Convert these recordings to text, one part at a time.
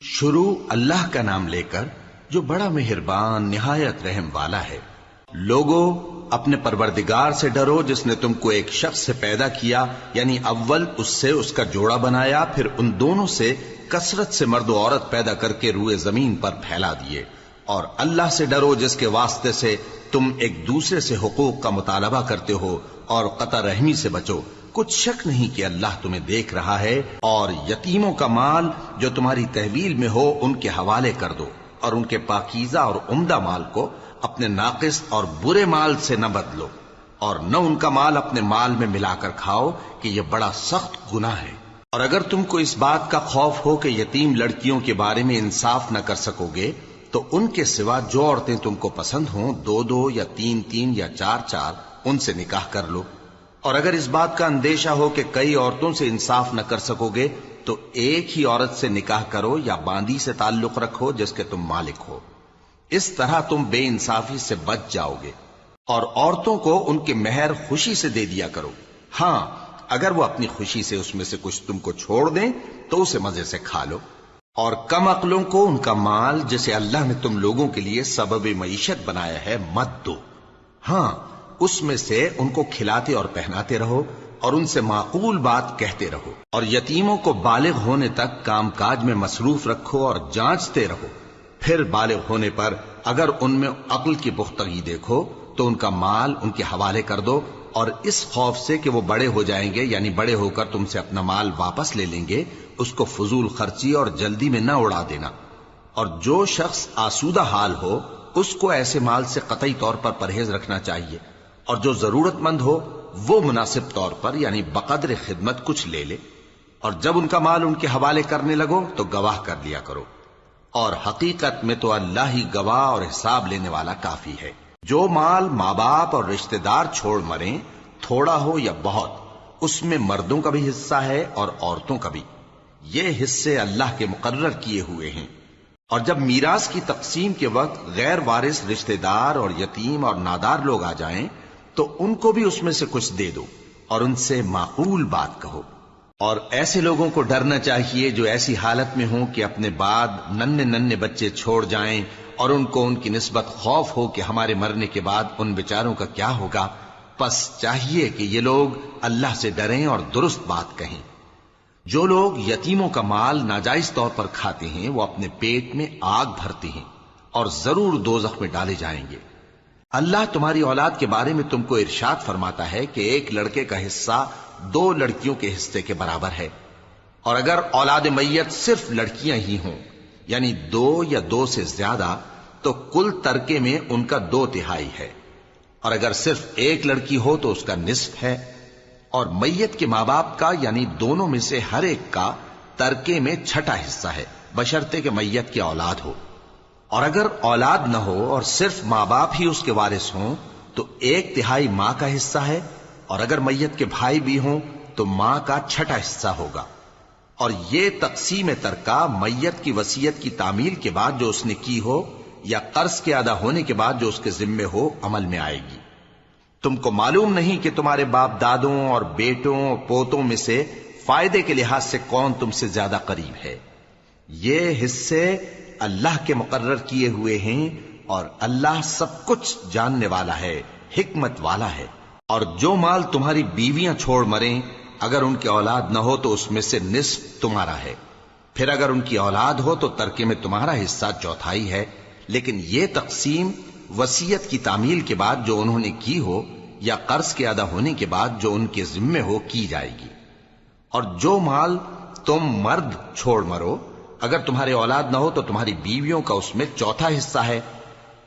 شروع اللہ کا نام لے کر جو بڑا مہربان نہایت رحم والا ہے۔ لوگو اپنے پروردگار سے ڈرو جس نے تم کو ایک شخص سے پیدا کیا، یعنی اول اس سے اس کا جوڑا بنایا، پھر ان دونوں سے کثرت سے مرد و عورت پیدا کر کے روئے زمین پر پھیلا دیے۔ اور اللہ سے ڈرو جس کے واسطے سے تم ایک دوسرے سے حقوق کا مطالبہ کرتے ہو، اور قطع رحمی سے بچو۔ کچھ شک نہیں کہ اللہ تمہیں دیکھ رہا ہے۔ اور یتیموں کا مال جو تمہاری تحویل میں ہو ان کے حوالے کر دو، اور ان کے پاکیزہ اور عمدہ مال کو اپنے ناقص اور برے مال سے نہ بدلو، اور نہ ان کا مال اپنے مال میں ملا کر کھاؤ کہ یہ بڑا سخت گناہ ہے۔ اور اگر تم کو اس بات کا خوف ہو کہ یتیم لڑکیوں کے بارے میں انصاف نہ کر سکو گے تو ان کے سوا جو عورتیں تم کو پسند ہوں، دو دو یا تین تین یا چار چار ان سے نکاح کر لو۔ اور اگر اس بات کا اندیشہ ہو کہ کئی عورتوں سے انصاف نہ کر سکو گے تو ایک ہی عورت سے نکاح کرو یا باندی سے تعلق رکھو جس کے تم مالک ہو۔ اس طرح تم بے انصافی سے بچ جاؤ گے۔ اور عورتوں کو ان کے مہر خوشی سے دے دیا کرو۔ ہاں، اگر وہ اپنی خوشی سے اس میں سے کچھ تم کو چھوڑ دیں تو اسے مزے سے کھا لو۔ اور کم عقلوں کو ان کا مال جسے اللہ نے تم لوگوں کے لیے سبب معیشت بنایا ہے مت دو۔ ہاں، اس میں سے ان کو کھلاتے اور پہناتے رہو اور ان سے معقول بات کہتے رہو۔ اور یتیموں کو بالغ ہونے تک کام کاج میں مصروف رکھو اور جانچتے رہو۔ پھر بالغ ہونے پر اگر ان میں عقل کی پختگی دیکھو تو ان کا مال ان کے حوالے کر دو، اور اس خوف سے کہ وہ بڑے ہو جائیں گے، یعنی بڑے ہو کر تم سے اپنا مال واپس لے لیں گے، اس کو فضول خرچی اور جلدی میں نہ اڑا دینا۔ اور جو شخص آسودہ حال ہو اس کو ایسے مال سے قطعی طور پر پرہیز رکھنا چاہیے، اور جو ضرورت مند ہو وہ مناسب طور پر یعنی بقدر خدمت کچھ لے لے۔ اور جب ان کا مال ان کے حوالے کرنے لگو تو گواہ کر لیا کرو، اور حقیقت میں تو اللہ ہی گواہ اور حساب لینے والا کافی ہے۔ جو مال ماں باپ اور رشتہ دار چھوڑ مریں، تھوڑا ہو یا بہت، اس میں مردوں کا بھی حصہ ہے اور عورتوں کا بھی۔ یہ حصے اللہ کے مقرر کیے ہوئے ہیں۔ اور جب میراث کی تقسیم کے وقت غیر وارث رشتہ دار اور یتیم اور نادار لوگ آ جائیں تو ان کو بھی اس میں سے کچھ دے دو، اور ان سے معقول بات کہو۔ اور ایسے لوگوں کو ڈرنا چاہیے جو ایسی حالت میں ہوں کہ اپنے بعد ننھے ننھے بچے چھوڑ جائیں، اور ان کو ان کی نسبت خوف ہو کہ ہمارے مرنے کے بعد ان بیچاروں کا کیا ہوگا۔ پس چاہیے کہ یہ لوگ اللہ سے ڈریں اور درست بات کہیں۔ جو لوگ یتیموں کا مال ناجائز طور پر کھاتے ہیں وہ اپنے پیٹ میں آگ بھرتے ہیں اور ضرور دوزخ میں ڈالے جائیں گے۔ اللہ تمہاری اولاد کے بارے میں تم کو ارشاد فرماتا ہے کہ ایک لڑکے کا حصہ دو لڑکیوں کے حصے کے برابر ہے، اور اگر اولاد میت صرف لڑکیاں ہی ہوں یعنی دو یا دو سے زیادہ تو کل ترکے میں ان کا 2/3 ہے، اور اگر صرف ایک لڑکی ہو تو اس کا نصف ہے۔ اور میت کے ماں باپ کا یعنی دونوں میں سے ہر ایک کا ترکے میں 6واں حصہ ہے، بشرطے کہ میت کی اولاد ہو۔ اور اگر اولاد نہ ہو اور صرف ماں باپ ہی اس کے وارث ہوں تو 1/3 ماں کا حصہ ہے، اور اگر میت کے بھائی بھی ہوں تو ماں کا 6واں حصہ ہوگا۔ اور یہ تقسیم ترکہ میت کی وصیت کی تعمیل کے بعد جو اس نے کی ہو یا قرض کے ادا ہونے کے بعد جو اس کے ذمے ہو عمل میں آئے گی۔ تم کو معلوم نہیں کہ تمہارے باپ دادوں اور بیٹوں اور پوتوں میں سے فائدے کے لحاظ سے کون تم سے زیادہ قریب ہے۔ یہ حصے اللہ کے مقرر کیے ہوئے ہیں، اور اللہ سب کچھ جاننے والا ہے، حکمت والا ہے۔ اور جو مال تمہاری بیویاں چھوڑ مریں اگر ان کی اولاد نہ ہو تو اس میں سے نصف تمہارا ہے، پھر اگر ان کی اولاد ہو تو ترکے میں تمہارا حصہ 1/4 ہے۔ لیکن یہ تقسیم وصیت کی تعمیل کے بعد جو انہوں نے کی ہو یا قرض کے ادا ہونے کے بعد جو ان کے ذمے ہو کی جائے گی۔ اور جو مال تم مرد چھوڑ مرو اگر تمہاری اولاد نہ ہو تو تمہاری بیویوں کا اس میں 1/4 حصہ ہے،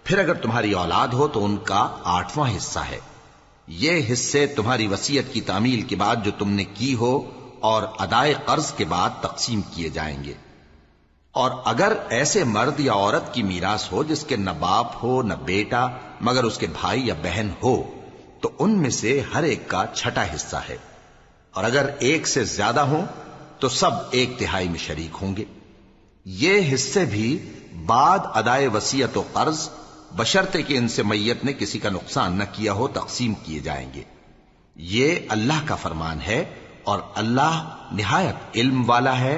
پھر اگر تمہاری اولاد ہو تو ان کا 8واں حصہ ہے۔ یہ حصے تمہاری وصیت کی تعمیل کے بعد جو تم نے کی ہو اور ادائے قرض کے بعد تقسیم کیے جائیں گے۔ اور اگر ایسے مرد یا عورت کی میراث ہو جس کے نہ باپ ہو نہ بیٹا مگر اس کے بھائی یا بہن ہو تو ان میں سے ہر ایک کا 6واں حصہ ہے، اور اگر ایک سے زیادہ ہوں تو سب 1/3 میں شریک ہوں گے۔ یہ حصے بھی بعد ادائے وصیت و قرض بشرطے کہ ان سے میت نے کسی کا نقصان نہ کیا ہو تقسیم کیے جائیں گے۔ یہ اللہ کا فرمان ہے، اور اللہ نہایت علم والا ہے،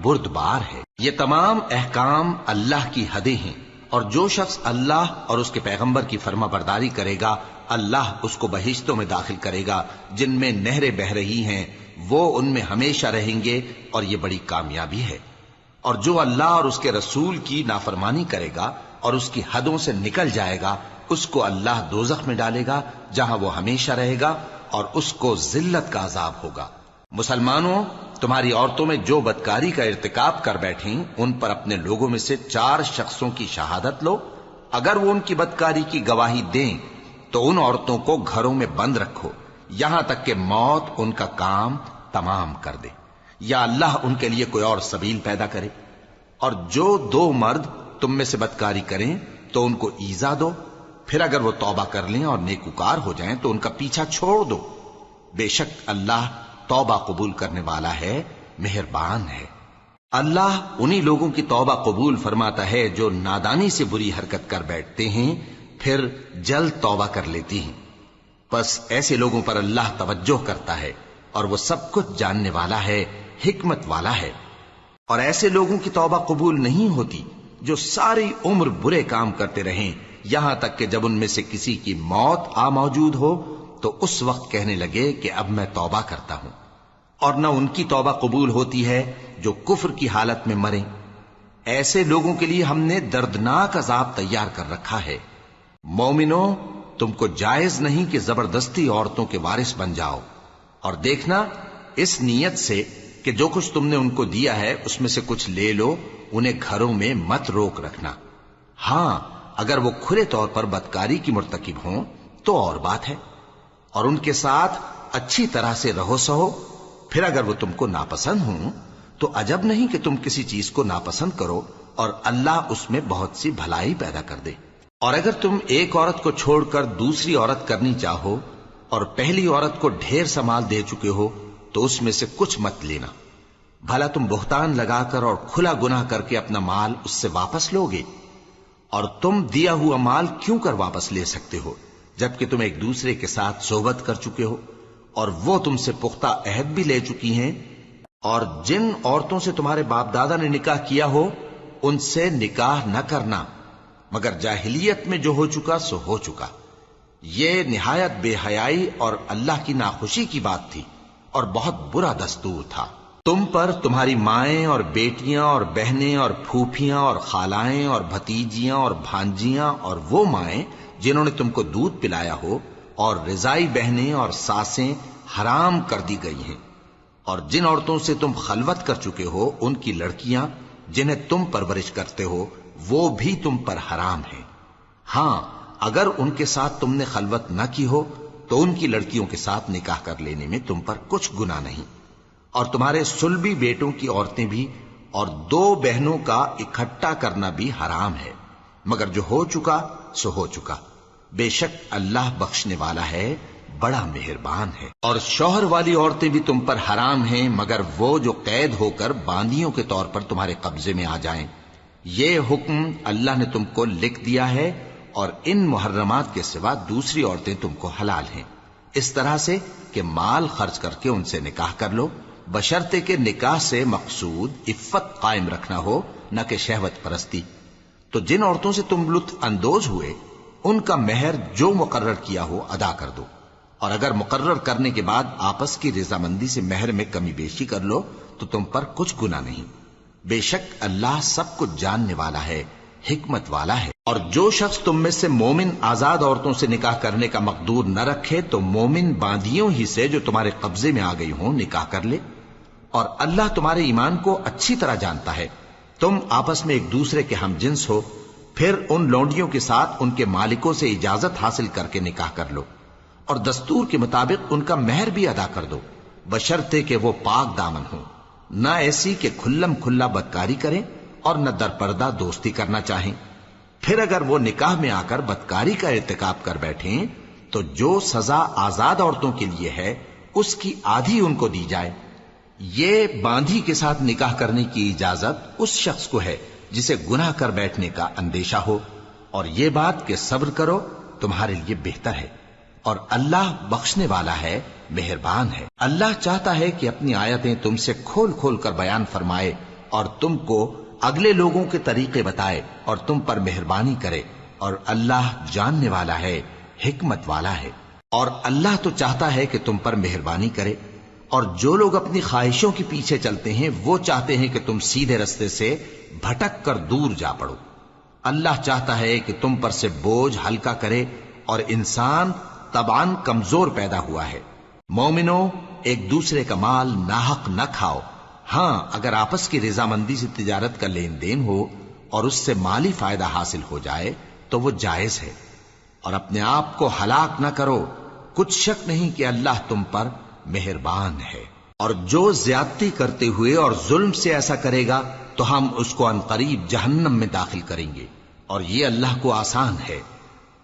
بردبار ہے۔ یہ تمام احکام اللہ کی حدیں ہیں، اور جو شخص اللہ اور اس کے پیغمبر کی فرما برداری کرے گا اللہ اس کو بہشتوں میں داخل کرے گا جن میں نہریں بہ رہی ہیں، وہ ان میں ہمیشہ رہیں گے، اور یہ بڑی کامیابی ہے۔ اور جو اللہ اور اس کے رسول کی نافرمانی کرے گا اور اس کی حدوں سے نکل جائے گا اس کو اللہ دوزخ میں ڈالے گا جہاں وہ ہمیشہ رہے گا، اور اس کو ذلت کا عذاب ہوگا۔ مسلمانوں، تمہاری عورتوں میں جو بدکاری کا ارتکاب کر بیٹھیں ان پر اپنے لوگوں میں سے 4 شخصوں کی شہادت لو۔ اگر وہ ان کی بدکاری کی گواہی دیں تو ان عورتوں کو گھروں میں بند رکھو یہاں تک کہ موت ان کا کام تمام کر دے، یا اللہ ان کے لیے کوئی اور سبیل پیدا کرے۔ اور جو 2 مرد تم میں سے بدکاری کریں تو ان کو ایذا دو، پھر اگر وہ توبہ کر لیں اور نیکوکار ہو جائیں تو ان کا پیچھا چھوڑ دو۔ بے شک اللہ توبہ قبول کرنے والا ہے، مہربان ہے۔ اللہ انہی لوگوں کی توبہ قبول فرماتا ہے جو نادانی سے بری حرکت کر بیٹھتے ہیں پھر جلد توبہ کر لیتی ہیں، بس ایسے لوگوں پر اللہ توجہ کرتا ہے اور وہ سب کچھ جاننے والا ہے، حکمت والا ہے۔ اور ایسے لوگوں کی توبہ قبول نہیں ہوتی جو ساری عمر برے کام کرتے رہیں یہاں تک کہ جب ان میں سے کسی کی موت آ موجود ہو تو اس وقت کہنے لگے کہ اب میں توبہ کرتا ہوں۔ اور نہ ان کی توبہ قبول ہوتی ہے جو کفر کی حالت میں مریں۔ ایسے لوگوں کے لیے ہم نے دردناک عذاب تیار کر رکھا ہے۔ مومنوں، تم کو جائز نہیں کہ زبردستی عورتوں کے وارث بن جاؤ، اور دیکھنا اس نیت سے کہ جو کچھ تم نے ان کو دیا ہے اس میں سے کچھ لے لو، انہیں گھروں میں مت روک رکھنا۔ ہاں، اگر وہ کھلے طور پر بدکاری کی مرتکب ہوں تو اور بات ہے، اور ان کے ساتھ اچھی طرح سے رہو سہو۔ پھر اگر وہ تم کو ناپسند ہوں تو عجب نہیں کہ تم کسی چیز کو ناپسند کرو اور اللہ اس میں بہت سی بھلائی پیدا کر دے۔ اور اگر تم ایک عورت کو چھوڑ کر دوسری عورت کرنی چاہو اور پہلی عورت کو ڈھیر سا مال دے چکے ہو تو اس میں سے کچھ مت لینا، بھلا تم بہتان لگا کر اور کھلا گناہ کر کے اپنا مال اس سے واپس لوگے؟ اور تم دیا ہوا مال کیوں کر واپس لے سکتے ہو جبکہ تم ایک دوسرے کے ساتھ صحبت کر چکے ہو اور وہ تم سے پختہ عہد بھی لے چکی ہیں؟ اور جن عورتوں سے تمہارے باپ دادا نے نکاح کیا ہو ان سے نکاح نہ کرنا مگر جاہلیت میں جو ہو چکا سو ہو چکا۔ یہ نہایت بے حیائی اور اللہ کی ناخوشی کی بات تھی اور بہت برا دستور تھا۔ تم پر تمہاری مائیں اور بیٹیاں اور بہنیں اور پھوپھیاں اور خالائیں اور بھتیجیاں اور بھانجیاں اور وہ مائیں جنہوں نے تم کو دودھ پلایا ہو اور رضائی بہنیں اور ساسیں حرام کر دی گئی ہیں، اور جن عورتوں سے تم خلوت کر چکے ہو ان کی لڑکیاں جنہیں تم پرورش کرتے ہو وہ بھی تم پر حرام ہیں۔ ہاں، اگر ان کے ساتھ تم نے خلوت نہ کی ہو تو ان کی لڑکیوں کے ساتھ نکاح کر لینے میں تم پر کچھ گناہ نہیں۔ اور تمہارے صلبی بیٹوں کی عورتیں بھی اور 2 بہنوں کا اکٹھا کرنا بھی حرام ہے، مگر جو ہو چکا سو ہو چکا۔ بے شک اللہ بخشنے والا ہے، بڑا مہربان ہے۔ اور شوہر والی عورتیں بھی تم پر حرام ہیں مگر وہ جو قید ہو کر باندیوں کے طور پر تمہارے قبضے میں آ جائیں۔ یہ حکم اللہ نے تم کو لکھ دیا ہے، اور ان محرمات کے سوا دوسری عورتیں تم کو حلال ہیں، اس طرح سے کہ مال خرچ کر کے ان سے نکاح کر لو، بشرطے کہ نکاح سے مقصود عفت قائم رکھنا ہو نہ کہ شہوت پرستی۔ تو جن عورتوں سے تم لطف اندوز ہوئے ان کا مہر جو مقرر کیا ہو ادا کر دو، اور اگر مقرر کرنے کے بعد آپس کی رضامندی سے مہر میں کمی بیشی کر لو تو تم پر کچھ گناہ نہیں۔ بے شک اللہ سب کچھ جاننے والا ہے، حکمت والا ہے۔ اور جو شخص تم میں سے مومن آزاد عورتوں سے نکاح کرنے کا مقدور نہ رکھے تو مومن باندیوں ہی سے جو تمہارے قبضے میں آ گئی ہوں نکاح کر لے، اور اللہ تمہارے ایمان کو اچھی طرح جانتا ہے۔ تم آپس میں ایک دوسرے کے ہم جنس ہو، پھر ان لونڈیوں کے ساتھ ان کے مالکوں سے اجازت حاصل کر کے نکاح کر لو، اور دستور کے مطابق ان کا مہر بھی ادا کر دو، بشرطے کہ وہ پاک دامن ہوں، نہ ایسی کہ کھلم کھلا بدکاری کریں اور نہ درپردہ دوستی کرنا چاہیں۔ پھر اگر وہ نکاح میں آ کر بدکاری کا ارتکاب کر بیٹھیں تو جو سزا آزاد عورتوں کے لیے ہے اس کی آدھی ان کو دی جائے۔ یہ باندھی کے ساتھ نکاح کرنے کی اجازت اس شخص کو ہے جسے گناہ کر بیٹھنے کا اندیشہ ہو، اور یہ بات کہ صبر کرو تمہارے لیے بہتر ہے، اور اللہ بخشنے والا ہے، مہربان ہے۔ اللہ چاہتا ہے کہ اپنی آیتیں تم سے کھول کھول کر بیان فرمائے اور تم کو اگلے لوگوں کے طریقے بتائے اور تم پر مہربانی کرے، اور اللہ جاننے والا ہے، حکمت والا ہے۔ اور اللہ تو چاہتا ہے کہ تم پر مہربانی کرے، اور جو لوگ اپنی خواہشوں کے پیچھے چلتے ہیں وہ چاہتے ہیں کہ تم سیدھے رستے سے بھٹک کر دور جا پڑو۔ اللہ چاہتا ہے کہ تم پر سے بوجھ ہلکا کرے، اور انسان طبعاً کمزور پیدا ہوا ہے۔ مومنو، ایک دوسرے کا مال ناحق نہ کھاؤ۔ ہاں، اگر آپس کی رضامندی سے تجارت کا لین دین ہو اور اس سے مالی فائدہ حاصل ہو جائے تو وہ جائز ہے، اور اپنے آپ کو ہلاک نہ کرو، کچھ شک نہیں کہ اللہ تم پر مہربان ہے۔ اور جو زیادتی کرتے ہوئے اور ظلم سے ایسا کرے گا تو ہم اس کو عنقریب جہنم میں داخل کریں گے، اور یہ اللہ کو آسان ہے۔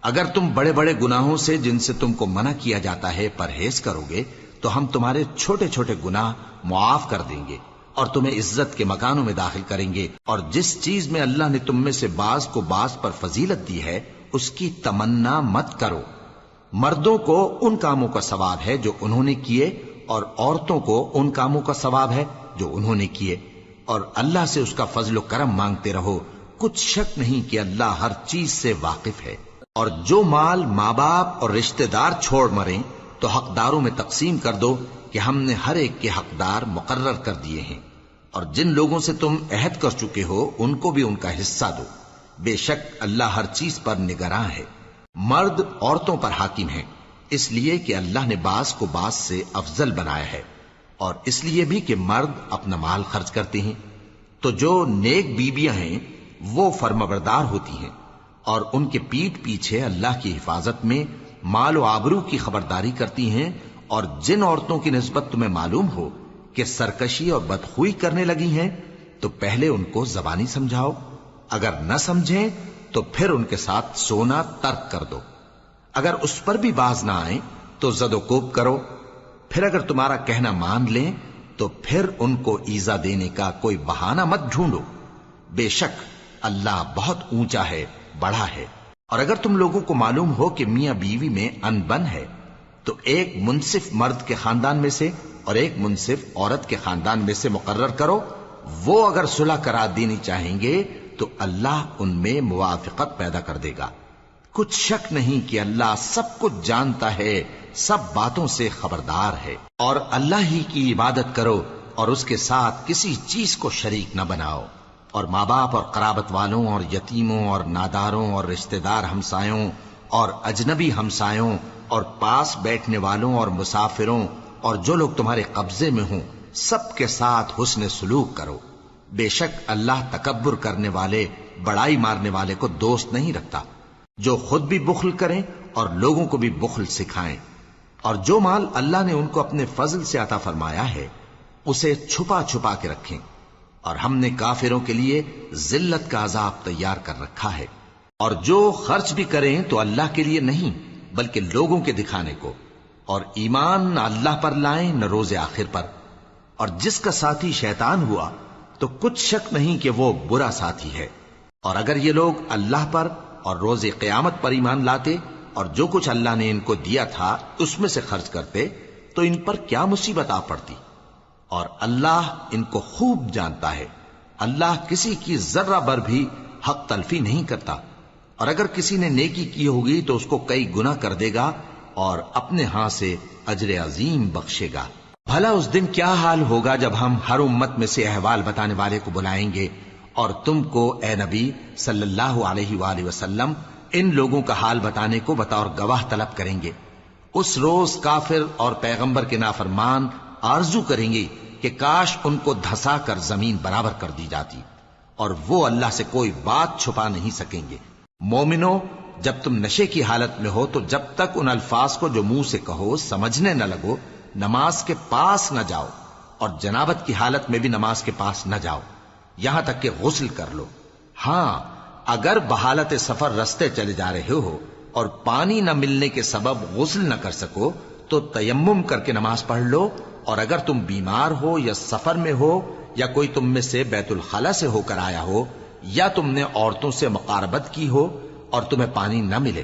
اگر تم بڑے بڑے گناہوں سے جن سے تم کو منع کیا جاتا ہے پرہیز کرو گے تو ہم تمہارے چھوٹے چھوٹے گناہ معاف کر دیں گے اور تمہیں عزت کے مکانوں میں داخل کریں گے۔ اور جس چیز میں اللہ نے تم میں سے بعض کو بعض پر فضیلت دی ہے اس کی تمنا مت کرو۔ مردوں کو ان کاموں کا ثواب ہے جو انہوں نے کیے، اور عورتوں کو ان کاموں کا ثواب ہے جو انہوں نے کیے، اور اللہ سے اس کا فضل و کرم مانگتے رہو، کچھ شک نہیں کہ اللہ ہر چیز سے واقف ہے۔ اور جو مال ماں باپ اور رشتہ دار چھوڑ مریں تو حقداروں میں تقسیم کر دو کہ ہم نے ہر ایک کے حقدار مقرر کر دیے ہیں، اور جن لوگوں سے تم عہد کر چکے ہو ان کو بھی ان کا حصہ دو، بے شک اللہ ہر چیز پر نگراں ہے۔ مرد عورتوں پر حاکم ہیں، اس لیے کہ اللہ نے بعض کو بعض سے افضل بنایا ہے، اور اس لیے بھی کہ مرد اپنا مال خرچ کرتے ہیں۔ تو جو نیک بیویاں ہیں وہ فرمانبردار ہوتی ہیں، اور ان کے پیٹھ پیچھے اللہ کی حفاظت میں مال و آبرو کی خبرداری کرتی ہیں۔ اور جن عورتوں کی نسبت تمہیں معلوم ہو کہ سرکشی اور بدخوئی کرنے لگی ہیں تو پہلے ان کو زبانی سمجھاؤ، اگر نہ سمجھیں تو پھر ان کے ساتھ سونا ترک کر دو۔ اگر اس پر بھی باز نہ آئیں تو زد و کوب کرو، پھر اگر تمہارا کہنا مان لیں تو پھر ان کو ایذا دینے کا کوئی بہانہ مت ڈھونڈو، بے شک اللہ بہت اونچا ہے، بڑا ہے۔ اور اگر تم لوگوں کو معلوم ہو کہ میاں بیوی میں انبن ہے تو ایک منصف مرد کے خاندان میں سے اور ایک منصف عورت کے خاندان میں سے مقرر کرو، وہ اگر صلح کرا دینی چاہیں گے تو اللہ ان میں موافقت پیدا کر دے گا۔ کچھ شک نہیں کہ اللہ سب کچھ جانتا ہے، سب باتوں سے خبردار ہے۔ اور اللہ ہی کی عبادت کرو اور اس کے ساتھ کسی چیز کو شریک نہ بناؤ، اور ماں باپ اور قرابت والوں اور یتیموں اور ناداروں اور رشتہ دار ہمسایوں اور اجنبی ہمسایوں اور پاس بیٹھنے والوں اور مسافروں اور جو لوگ تمہارے قبضے میں ہوں سب کے ساتھ حسن سلوک کرو، بے شک اللہ تکبر کرنے والے، بڑائی مارنے والے کو دوست نہیں رکھتا۔ جو خود بھی بخل کریں اور لوگوں کو بھی بخل سکھائیں، اور جو مال اللہ نے ان کو اپنے فضل سے عطا فرمایا ہے اسے چھپا چھپا کے رکھیں، اور ہم نے کافروں کے لیے ذلت کا عذاب تیار کر رکھا ہے۔ اور جو خرچ بھی کریں تو اللہ کے لیے نہیں بلکہ لوگوں کے دکھانے کو، اور ایمان نہ اللہ پر لائیں نہ روز آخر پر۔ اور جس کا ساتھی شیطان ہوا تو کچھ شک نہیں کہ وہ برا ساتھی ہے۔ اور اگر یہ لوگ اللہ پر اور روز قیامت پر ایمان لاتے اور جو کچھ اللہ نے ان کو دیا تھا اس میں سے خرچ کرتے تو ان پر کیا مصیبت آ پڑتی، اور اللہ ان کو خوب جانتا ہے۔ اللہ کسی کی ذرہ بر بھی حق تلفی نہیں کرتا، اور اگر کسی نے نیکی کی ہوگی تو اس کو کئی گنا کر دے گا اور اپنے ہاں سے اجر عظیم بخشے گا۔ بھلا اس دن کیا حال ہوگا جب ہم ہر امت میں سے احوال بتانے والے کو بلائیں گے اور تم کو اے نبی صلی اللہ علیہ وآلہ وسلم ان لوگوں کا حال بتانے کو بطور گواہ طلب کریں گے۔ اس روز کافر اور پیغمبر کے نافرمان آرزو کریں گے کہ کاش ان کو دھسا کر زمین برابر کر دی جاتی، اور وہ اللہ سے کوئی بات چھپا نہیں سکیں گے۔ مومنو، جب تم نشے کی حالت میں ہو تو جب تک ان الفاظ کو جو منہ سے کہو سمجھنے نہ لگو نماز کے پاس نہ جاؤ، اور جنابت کی حالت میں بھی نماز کے پاس نہ جاؤ یہاں تک کہ غسل کر لو۔ ہاں، اگر بحالت سفر رستے چلے جا رہے ہو اور پانی نہ ملنے کے سبب غسل نہ کر سکو تو تیمم کر کے نماز پڑھ لو، اور اگر تم بیمار ہو یا سفر میں ہو یا کوئی تم میں سے بیت الخلا سے ہو کر آیا ہو یا تم نے عورتوں سے مقاربت کی ہو اور تمہیں پانی نہ ملے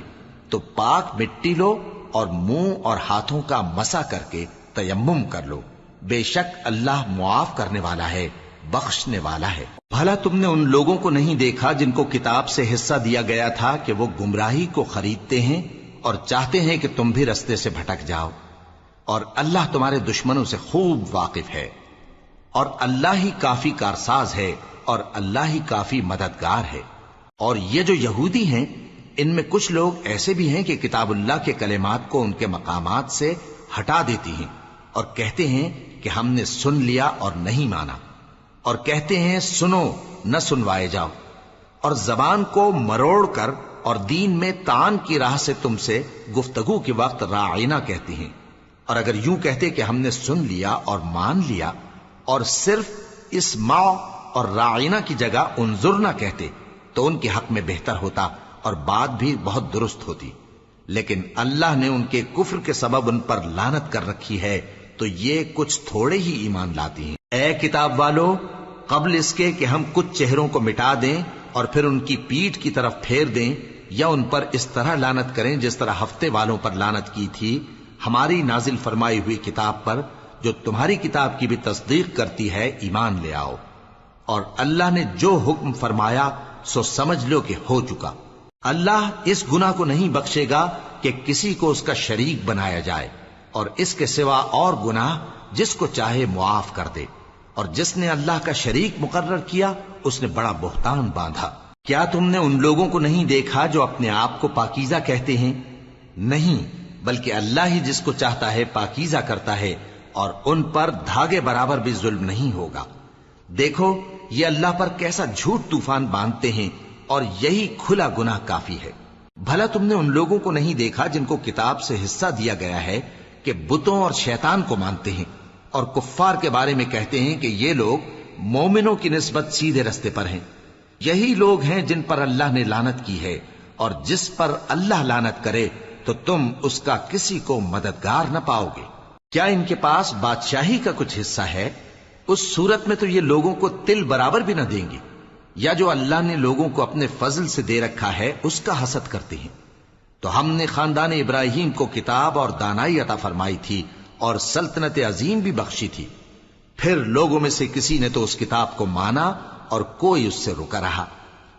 تو پاک مٹی لو اور منہ اور ہاتھوں کا مسح کر کے تیمم کر لو، بے شک اللہ معاف کرنے والا ہے، بخشنے والا ہے۔ بھلا تم نے ان لوگوں کو نہیں دیکھا جن کو کتاب سے حصہ دیا گیا تھا کہ وہ گمراہی کو خریدتے ہیں اور چاہتے ہیں کہ تم بھی رستے سے بھٹک جاؤ، اور اللہ تمہارے دشمنوں سے خوب واقف ہے، اور اللہ ہی کافی کارساز ہے، اور اللہ ہی کافی مددگار ہے۔ اور یہ جو یہودی ہیں، ان میں کچھ لوگ ایسے بھی ہیں کہ کتاب اللہ کے کلمات کو ان کے مقامات سے ہٹا دیتی ہیں اور کہتے ہیں کہ ہم نے سن لیا اور نہیں مانا، اور کہتے ہیں سنو نہ سنوائے جاؤ، اور زبان کو مروڑ کر اور دین میں طعن کی راہ سے تم سے گفتگو کے وقت راعینا کہتی ہیں۔ اور اگر یوں کہتے کہ ہم نے سن لیا اور مان لیا، اور صرف اسمع اور راعینا کی جگہ انظرنا کہتے، تو ان کے حق میں بہتر ہوتا اور بات بھی بہت درست ہوتی۔ لیکن اللہ نے ان کے کفر کے سبب ان پر لعنت کر رکھی ہے، تو یہ کچھ تھوڑے ہی ایمان لاتی ہیں۔ اے کتاب والو، قبل اس کے کہ ہم کچھ چہروں کو مٹا دیں اور پھر ان کی پیٹھ کی طرف پھیر دیں یا ان پر اس طرح لعنت کریں جس طرح ہفتے والوں پر لعنت کی تھی، ہماری نازل فرمائی ہوئی کتاب پر جو تمہاری کتاب کی بھی تصدیق کرتی ہے ایمان لے آؤ، اور اللہ نے جو حکم فرمایا سو سمجھ لو کہ ہو چکا۔ اللہ اس گناہ کو نہیں بخشے گا کہ کسی کو اس کا شریک بنایا جائے، اور اس کے سوا اور گناہ جس کو چاہے معاف کر دے، اور جس نے اللہ کا شریک مقرر کیا اس نے بڑا بہتان باندھا۔ کیا تم نے ان لوگوں کو نہیں دیکھا جو اپنے آپ کو پاکیزہ کہتے ہیں؟ نہیں، بلکہ اللہ ہی جس کو چاہتا ہے پاکیزہ کرتا ہے، اور ان پر دھاگے برابر بھی ظلم نہیں ہوگا۔ دیکھو یہ اللہ پر کیسا جھوٹ طوفان باندھتے ہیں، اور یہی کھلا گناہ کافی ہے۔ بھلا تم نے ان لوگوں کو نہیں دیکھا جن کو کتاب سے حصہ دیا گیا ہے کہ بتوں اور شیطان کو مانتے ہیں، اور کفار کے بارے میں کہتے ہیں کہ یہ لوگ مومنوں کی نسبت سیدھے رستے پر ہیں۔ یہی لوگ ہیں جن پر اللہ نے لعنت کی ہے، اور جس پر اللہ لعنت کرے تو تم اس کا کسی کو مددگار نہ پاؤ گے۔ کیا ان کے پاس بادشاہی کا کچھ حصہ ہے؟ اس صورت میں تو یہ لوگوں کو تل برابر بھی نہ دیں گے، یا جو اللہ نے لوگوں کو اپنے فضل سے دے رکھا ہے اس کا حسد کرتے ہیں۔ تو ہم نے خاندان ابراہیم کو کتاب اور دانائی عطا فرمائی تھی اور سلطنت عظیم بھی بخشی تھی۔ پھر لوگوں میں سے کسی نے تو اس کتاب کو مانا اور کوئی اس سے رکا رہا،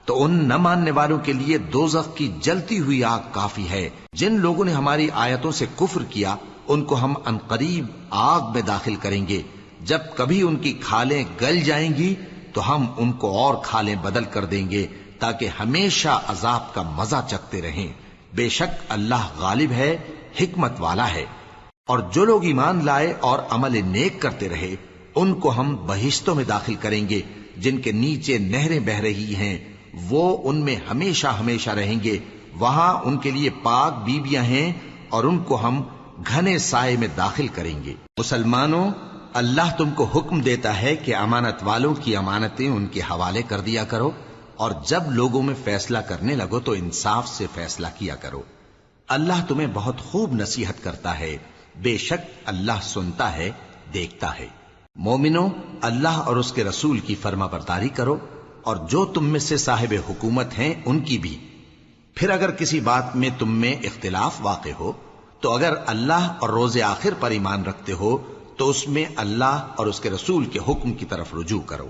تو ان نہ ماننے والوں کے لیے دوزخ کی جلتی ہوئی آگ کافی ہے۔ جن لوگوں نے ہماری آیتوں سے کفر کیا ان کو ہم عنقریب آگ میں داخل کریں گے۔ جب کبھی ان کی کھالیں گل جائیں گی تو ہم ان کو اور کھالیں بدل کر دیں گے تاکہ ہمیشہ عذاب کا مزہ چکھتے رہیں۔ بے شک اللہ غالب ہے، حکمت والا ہے۔ اور جو لوگ ایمان لائے اور عمل نیک کرتے رہے ان کو ہم بہشتوں میں داخل کریں گے جن کے نیچے نہریں بہ رہی ہیں، وہ ان میں ہمیشہ ہمیشہ رہیں گے۔ وہاں ان کے لیے پاک بیویاں ہیں اور ان کو ہم گھنے سائے میں داخل کریں گے۔ مسلمانوں، اللہ تم کو حکم دیتا ہے کہ امانت والوں کی امانتیں ان کے حوالے کر دیا کرو، اور جب لوگوں میں فیصلہ کرنے لگو تو انصاف سے فیصلہ کیا کرو۔ اللہ تمہیں بہت خوب نصیحت کرتا ہے، بے شک اللہ سنتا ہے، دیکھتا ہے۔ مومنو، اللہ اور اس کے رسول کی فرما برداری کرو، اور جو تم میں سے صاحب حکومت ہیں ان کی بھی۔ پھر اگر کسی بات میں تم میں اختلاف واقع ہو تو اگر اللہ اور روز آخر پر ایمان رکھتے ہو تو اس میں اللہ اور اس کے رسول کے حکم کی طرف رجوع کرو۔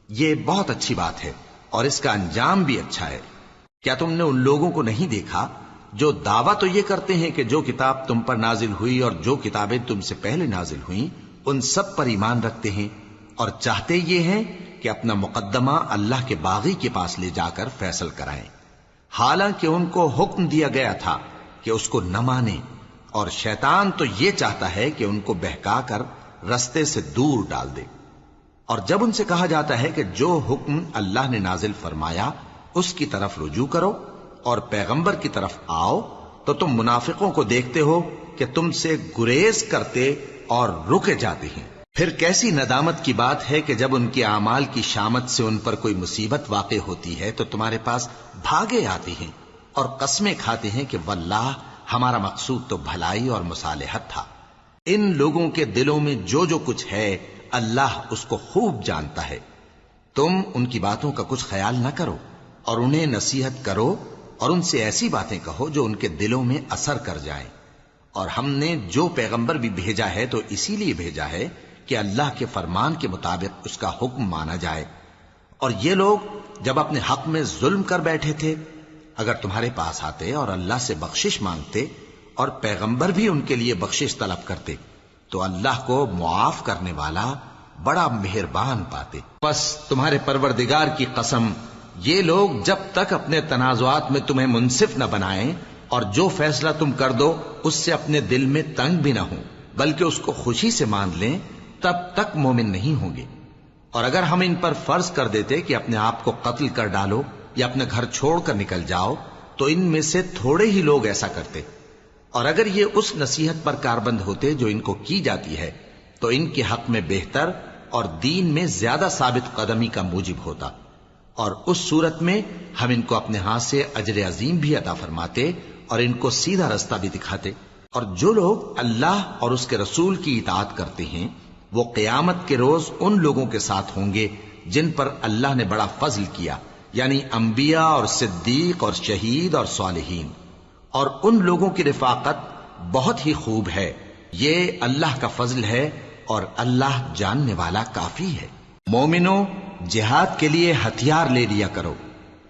یہ بہت اچھی بات ہے اور اس کا انجام بھی اچھا ہے۔ کیا تم نے ان لوگوں کو نہیں دیکھا جو دعویٰ تو یہ کرتے ہیں کہ جو کتاب تم پر نازل ہوئی اور جو کتابیں تم سے پہلے نازل ہوئیں ان سب پر ایمان رکھتے ہیں، اور چاہتے یہ ہیں کہ اپنا مقدمہ اللہ کے باغی کے پاس لے جا کر فیصل کرائیں، حالانکہ ان کو حکم دیا گیا تھا کہ اس کو نہ مانیں، اور شیطان تو یہ چاہتا ہے کہ ان کو بہکا کر رستے سے دور ڈال دے۔ اور جب ان سے کہا جاتا ہے کہ جو حکم اللہ نے نازل فرمایا اس کی طرف رجوع کرو اور پیغمبر کی طرف آؤ، تو تم منافقوں کو دیکھتے ہو کہ تم سے گریز کرتے اور رکے جاتے ہیں۔ پھر کیسی ندامت کی بات ہے کہ جب ان کے اعمال کی شامت سے ان پر کوئی مصیبت واقع ہوتی ہے تو تمہارے پاس بھاگے آتے ہیں اور قسمیں کھاتے ہیں کہ واللہ ہمارا مقصود تو بھلائی اور مصالحت تھا۔ ان لوگوں کے دلوں میں جو جو کچھ ہے اللہ اس کو خوب جانتا ہے۔ تم ان کی باتوں کا کچھ خیال نہ کرو اور انہیں نصیحت کرو اور ان سے ایسی باتیں کہو جو ان کے دلوں میں اثر کر جائیں۔ اور ہم نے جو پیغمبر بھی بھیجا ہے تو اسی لیے بھیجا ہے کہ اللہ کے فرمان کے مطابق اس کا حکم مانا جائے۔ اور یہ لوگ جب اپنے حق میں ظلم کر بیٹھے تھے، اگر تمہارے پاس آتے اور اللہ سے بخشش مانگتے اور پیغمبر بھی ان کے لیے بخشش طلب کرتے تو اللہ کو معاف کرنے والا بڑا مہربان پاتے۔ پس تمہارے پروردگار کی قسم، یہ لوگ جب تک اپنے تنازعات میں تمہیں منصف نہ بنائیں اور جو فیصلہ تم کر دو اس سے اپنے دل میں تنگ بھی نہ ہوں بلکہ اس کو خوشی سے مان لیں، تب تک مومن نہیں ہوں گے۔ اور اگر ہم ان پر فرض کر دیتے کہ اپنے آپ کو قتل کر ڈالو یا اپنے گھر چھوڑ کر نکل جاؤ تو ان میں سے تھوڑے ہی لوگ ایسا کرتے، اور اگر یہ اس نصیحت پر کاربند ہوتے جو ان کو کی جاتی ہے تو ان کے حق میں بہتر اور دین میں زیادہ ثابت قدمی کا موجب ہوتا، اور اس صورت میں ہم ان کو اپنے ہاتھ سے اجر عظیم بھی عطا فرماتے اور ان کو سیدھا رستہ بھی دکھاتے۔ اور جو لوگ اللہ اور اس کے رسول کی اطاعت کرتے ہیں وہ قیامت کے روز ان لوگوں کے ساتھ ہوں گے جن پر اللہ نے بڑا فضل کیا، یعنی انبیاء اور صدیق اور شہید اور صالحین، اور ان لوگوں کی رفاقت بہت ہی خوب ہے۔ یہ اللہ کا فضل ہے اور اللہ جاننے والا کافی ہے۔ مومنوں، جہاد کے لیے ہتھیار لے لیا کرو،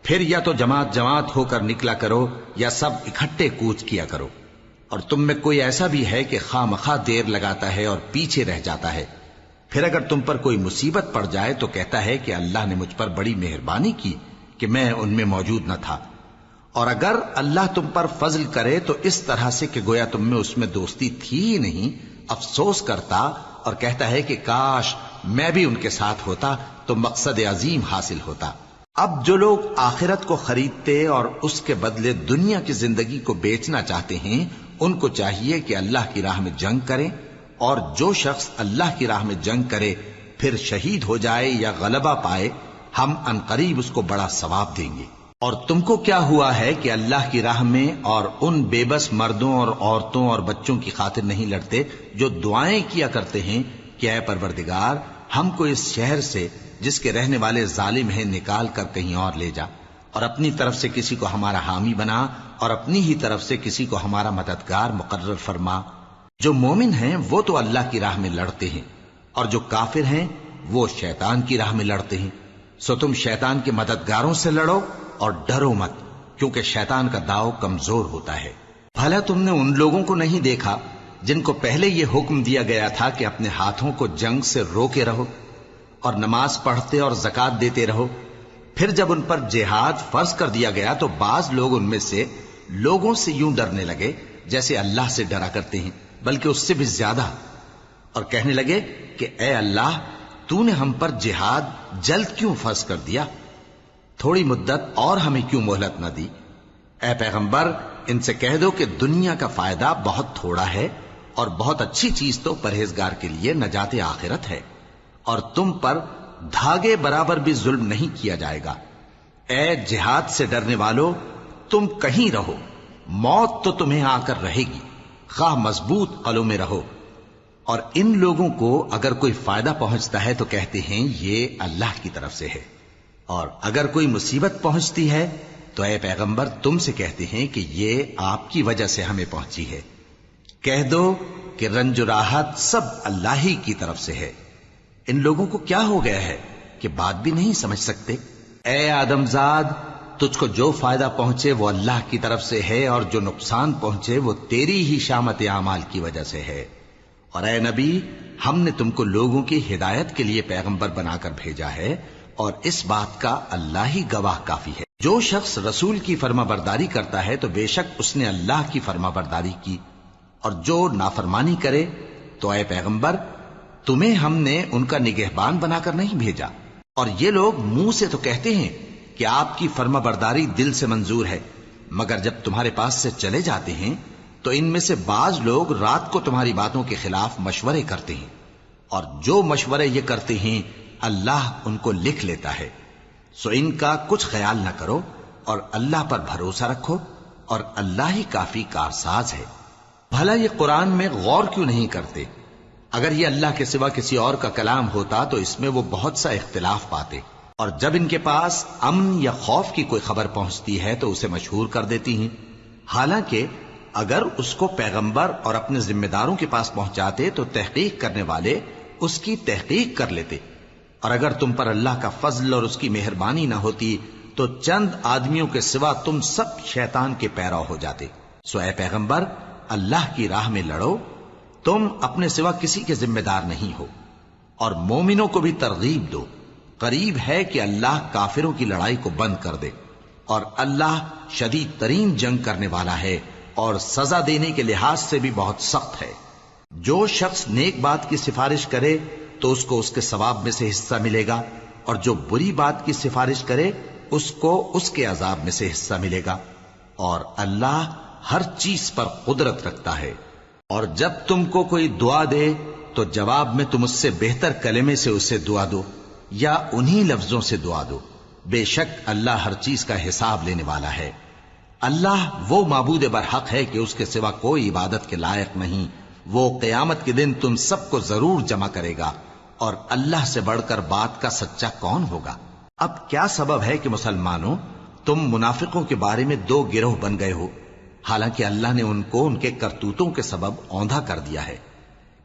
پھر یا تو جماعت جماعت ہو کر نکلا کرو یا سب اکٹھے کوچ کیا کرو۔ اور تم میں کوئی ایسا بھی ہے کہ خواہ مخواہ دیر لگاتا ہے اور پیچھے رہ جاتا ہے، پھر اگر تم پر کوئی مصیبت پڑ جائے تو کہتا ہے کہ اللہ نے مجھ پر بڑی مہربانی کی کہ میں ان میں موجود نہ تھا۔ اور اگر اللہ تم پر فضل کرے تو اس طرح سے کہ گویا تم میں اس میں دوستی تھی ہی نہیں، افسوس کرتا اور کہتا ہے کہ کاش میں بھی ان کے ساتھ ہوتا تو مقصد عظیم حاصل ہوتا۔ اب جو لوگ آخرت کو خریدتے اور اس کے بدلے دنیا کی زندگی کو بیچنا چاہتے ہیں ان کو چاہیے کہ اللہ کی راہ میں جنگ کریں، اور جو شخص اللہ کی راہ میں جنگ کرے پھر شہید ہو جائے یا غلبہ پائے ہم عنقریب اس کو بڑا ثواب دیں گے۔ اور تم کو کیا ہوا ہے کہ اللہ کی راہ میں اور ان بے بس مردوں اور عورتوں اور بچوں کی خاطر نہیں لڑتے جو دعائیں کیا کرتے ہیں کہ اے پروردگار ہم کو اس شہر سے جس کے رہنے والے ظالم ہیں نکال کر کہیں اور لے جا، اور اپنی طرف سے کسی کو ہمارا حامی بنا اور اپنی ہی طرف سے کسی کو ہمارا مددگار مقرر فرما۔ جو مومن ہیں وہ تو اللہ کی راہ میں لڑتے ہیں، اور جو کافر ہیں وہ شیطان کی راہ میں لڑتے ہیں، سو تم شیطان کے مددگاروں سے لڑو اور ڈرو مت، کیونکہ شیطان کا داؤ کمزور ہوتا ہے۔ بھلا تم نے ان لوگوں کو نہیں دیکھا جن کو پہلے یہ حکم دیا گیا تھا کہ اپنے ہاتھوں کو جنگ سے روکے رہو اور نماز پڑھتے اور زکوٰۃ دیتے رہو، پھر جب ان پر جہاد فرض کر دیا گیا تو بعض لوگ ان میں سے لوگوں سے یوں ڈرنے لگے جیسے اللہ سے ڈرا کرتے ہیں، بلکہ اس سے بھی زیادہ، اور کہنے لگے کہ اے اللہ تو نے ہم پر جہاد جلد کیوں فرض کر دیا، تھوڑی مدت اور ہمیں کیوں مہلت نہ دی؟ اے پیغمبر ان سے کہہ دو کہ دنیا کا فائدہ بہت تھوڑا ہے اور بہت اچھی چیز تو پرہیزگار کے لیے نجات آخرت ہے، اور تم پر دھاگے برابر بھی ظلم نہیں کیا جائے گا۔ اے جہاد سے ڈرنے والو، تم کہیں رہو، موت تو تمہیں آ کر رہے گی، خواہ مضبوط قلعوں میں رہو۔ اور ان لوگوں کو اگر کوئی فائدہ پہنچتا ہے تو کہتے ہیں یہ اللہ کی طرف سے ہے، اور اگر کوئی مصیبت پہنچتی ہے تو اے پیغمبر تم سے کہتے ہیں کہ یہ آپ کی وجہ سے ہمیں پہنچی ہے۔ کہہ دو کہ رنج و راحت سب اللہ ہی کی طرف سے ہے۔ ان لوگوں کو کیا ہو گیا ہے کہ بات بھی نہیں سمجھ سکتے؟ اے آدم زاد، تجھ کو جو فائدہ پہنچے وہ اللہ کی طرف سے ہے، اور جو نقصان پہنچے وہ تیری ہی شامت اعمال کی وجہ سے ہے۔ اور اے نبی، ہم نے تم کو لوگوں کی ہدایت کے لیے پیغمبر بنا کر بھیجا ہے، اور اس بات کا اللہ ہی گواہ کافی ہے۔ جو شخص رسول کی فرما برداری کرتا ہے تو بے شک اس نے اللہ کی فرما برداری کی، اور جو نافرمانی کرے تو اے پیغمبر تمہیں ہم نے ان کا نگہبان بنا کر نہیں بھیجا۔ اور یہ لوگ منہ سے تو کہتے ہیں کہ آپ کی فرما برداری دل سے منظور ہے، مگر جب تمہارے پاس سے چلے جاتے ہیں تو ان میں سے بعض لوگ رات کو تمہاری باتوں کے خلاف مشورے کرتے ہیں، اور جو مشورے یہ کرتے ہیں اللہ ان کو لکھ لیتا ہے۔ سو ان کا کچھ خیال نہ کرو اور اللہ پر بھروسہ رکھو، اور اللہ ہی کافی کارساز ہے۔ بھلا یہ قرآن میں غور کیوں نہیں کرتے؟ اگر یہ اللہ کے سوا کسی اور کا کلام ہوتا تو اس میں وہ بہت سا اختلاف پاتے، اور جب ان کے پاس امن یا خوف کی کوئی خبر پہنچتی ہے تو اسے مشہور کر دیتی ہیں، حالانکہ اگر اس کو پیغمبر اور اپنے ذمہ داروں کے پاس پہنچاتے تو تحقیق کرنے والے اس کی تحقیق کر لیتے، اور اگر تم پر اللہ کا فضل اور اس کی مہربانی نہ ہوتی تو چند آدمیوں کے سوا تم سب شیطان کے پیرو ہو جاتے۔ سو اے پیغمبر، اللہ کی راہ میں لڑو، تم اپنے سوا کسی کے ذمہ دار نہیں ہو، اور مومنوں کو بھی ترغیب دو، قریب ہے کہ اللہ کافروں کی لڑائی کو بند کر دے، اور اللہ شدید ترین جنگ کرنے والا ہے اور سزا دینے کے لحاظ سے بھی بہت سخت ہے۔ جو شخص نیک بات کی سفارش کرے تو اس کو اس کے ثواب میں سے حصہ ملے گا، اور جو بری بات کی سفارش کرے اس کو اس کے عذاب میں سے حصہ ملے گا، اور اللہ ہر چیز پر قدرت رکھتا ہے۔ اور جب تم کو کوئی دعا دے تو جواب میں تم اس سے بہتر کلمے سے اسے دعا دو یا انہی لفظوں سے دعا دو، بے شک اللہ ہر چیز کا حساب لینے والا ہے۔ اللہ وہ معبود برحق ہے کہ اس کے سوا کوئی عبادت کے لائق نہیں۔ وہ قیامت کے دن تم سب کو ضرور جمع کرے گا، اور اللہ سے بڑھ کر بات کا سچا کون ہوگا؟ اب کیا سبب ہے کہ مسلمانوں تم منافقوں کے بارے میں دو گروہ بن گئے ہو، حالانکہ اللہ نے ان کو ان کے کرتوتوں کے سبب اوندھا کر دیا ہے؟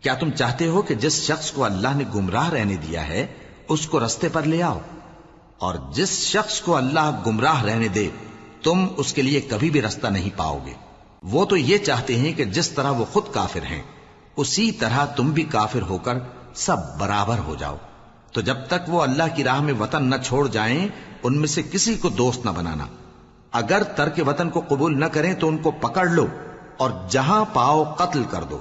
کیا تم چاہتے ہو کہ جس شخص کو اللہ نے گمراہ رہنے دیا ہے اس کو رستے پر لے آؤ، اور جس شخص کو اللہ گمراہ رہنے دے تم اس کے لیے کبھی بھی رستہ نہیں پاؤ گے؟ وہ تو یہ چاہتے ہیں کہ جس طرح وہ خود کافر ہیں اسی طرح تم بھی کافر ہو کر سب برابر ہو جاؤ۔ تو جب تک وہ اللہ کی راہ میں وطن نہ چھوڑ جائیں ان میں سے کسی کو دوست نہ بنانا۔ اگر ترک وطن کو قبول نہ کریں تو ان کو پکڑ لو اور جہاں پاؤ قتل کر دو،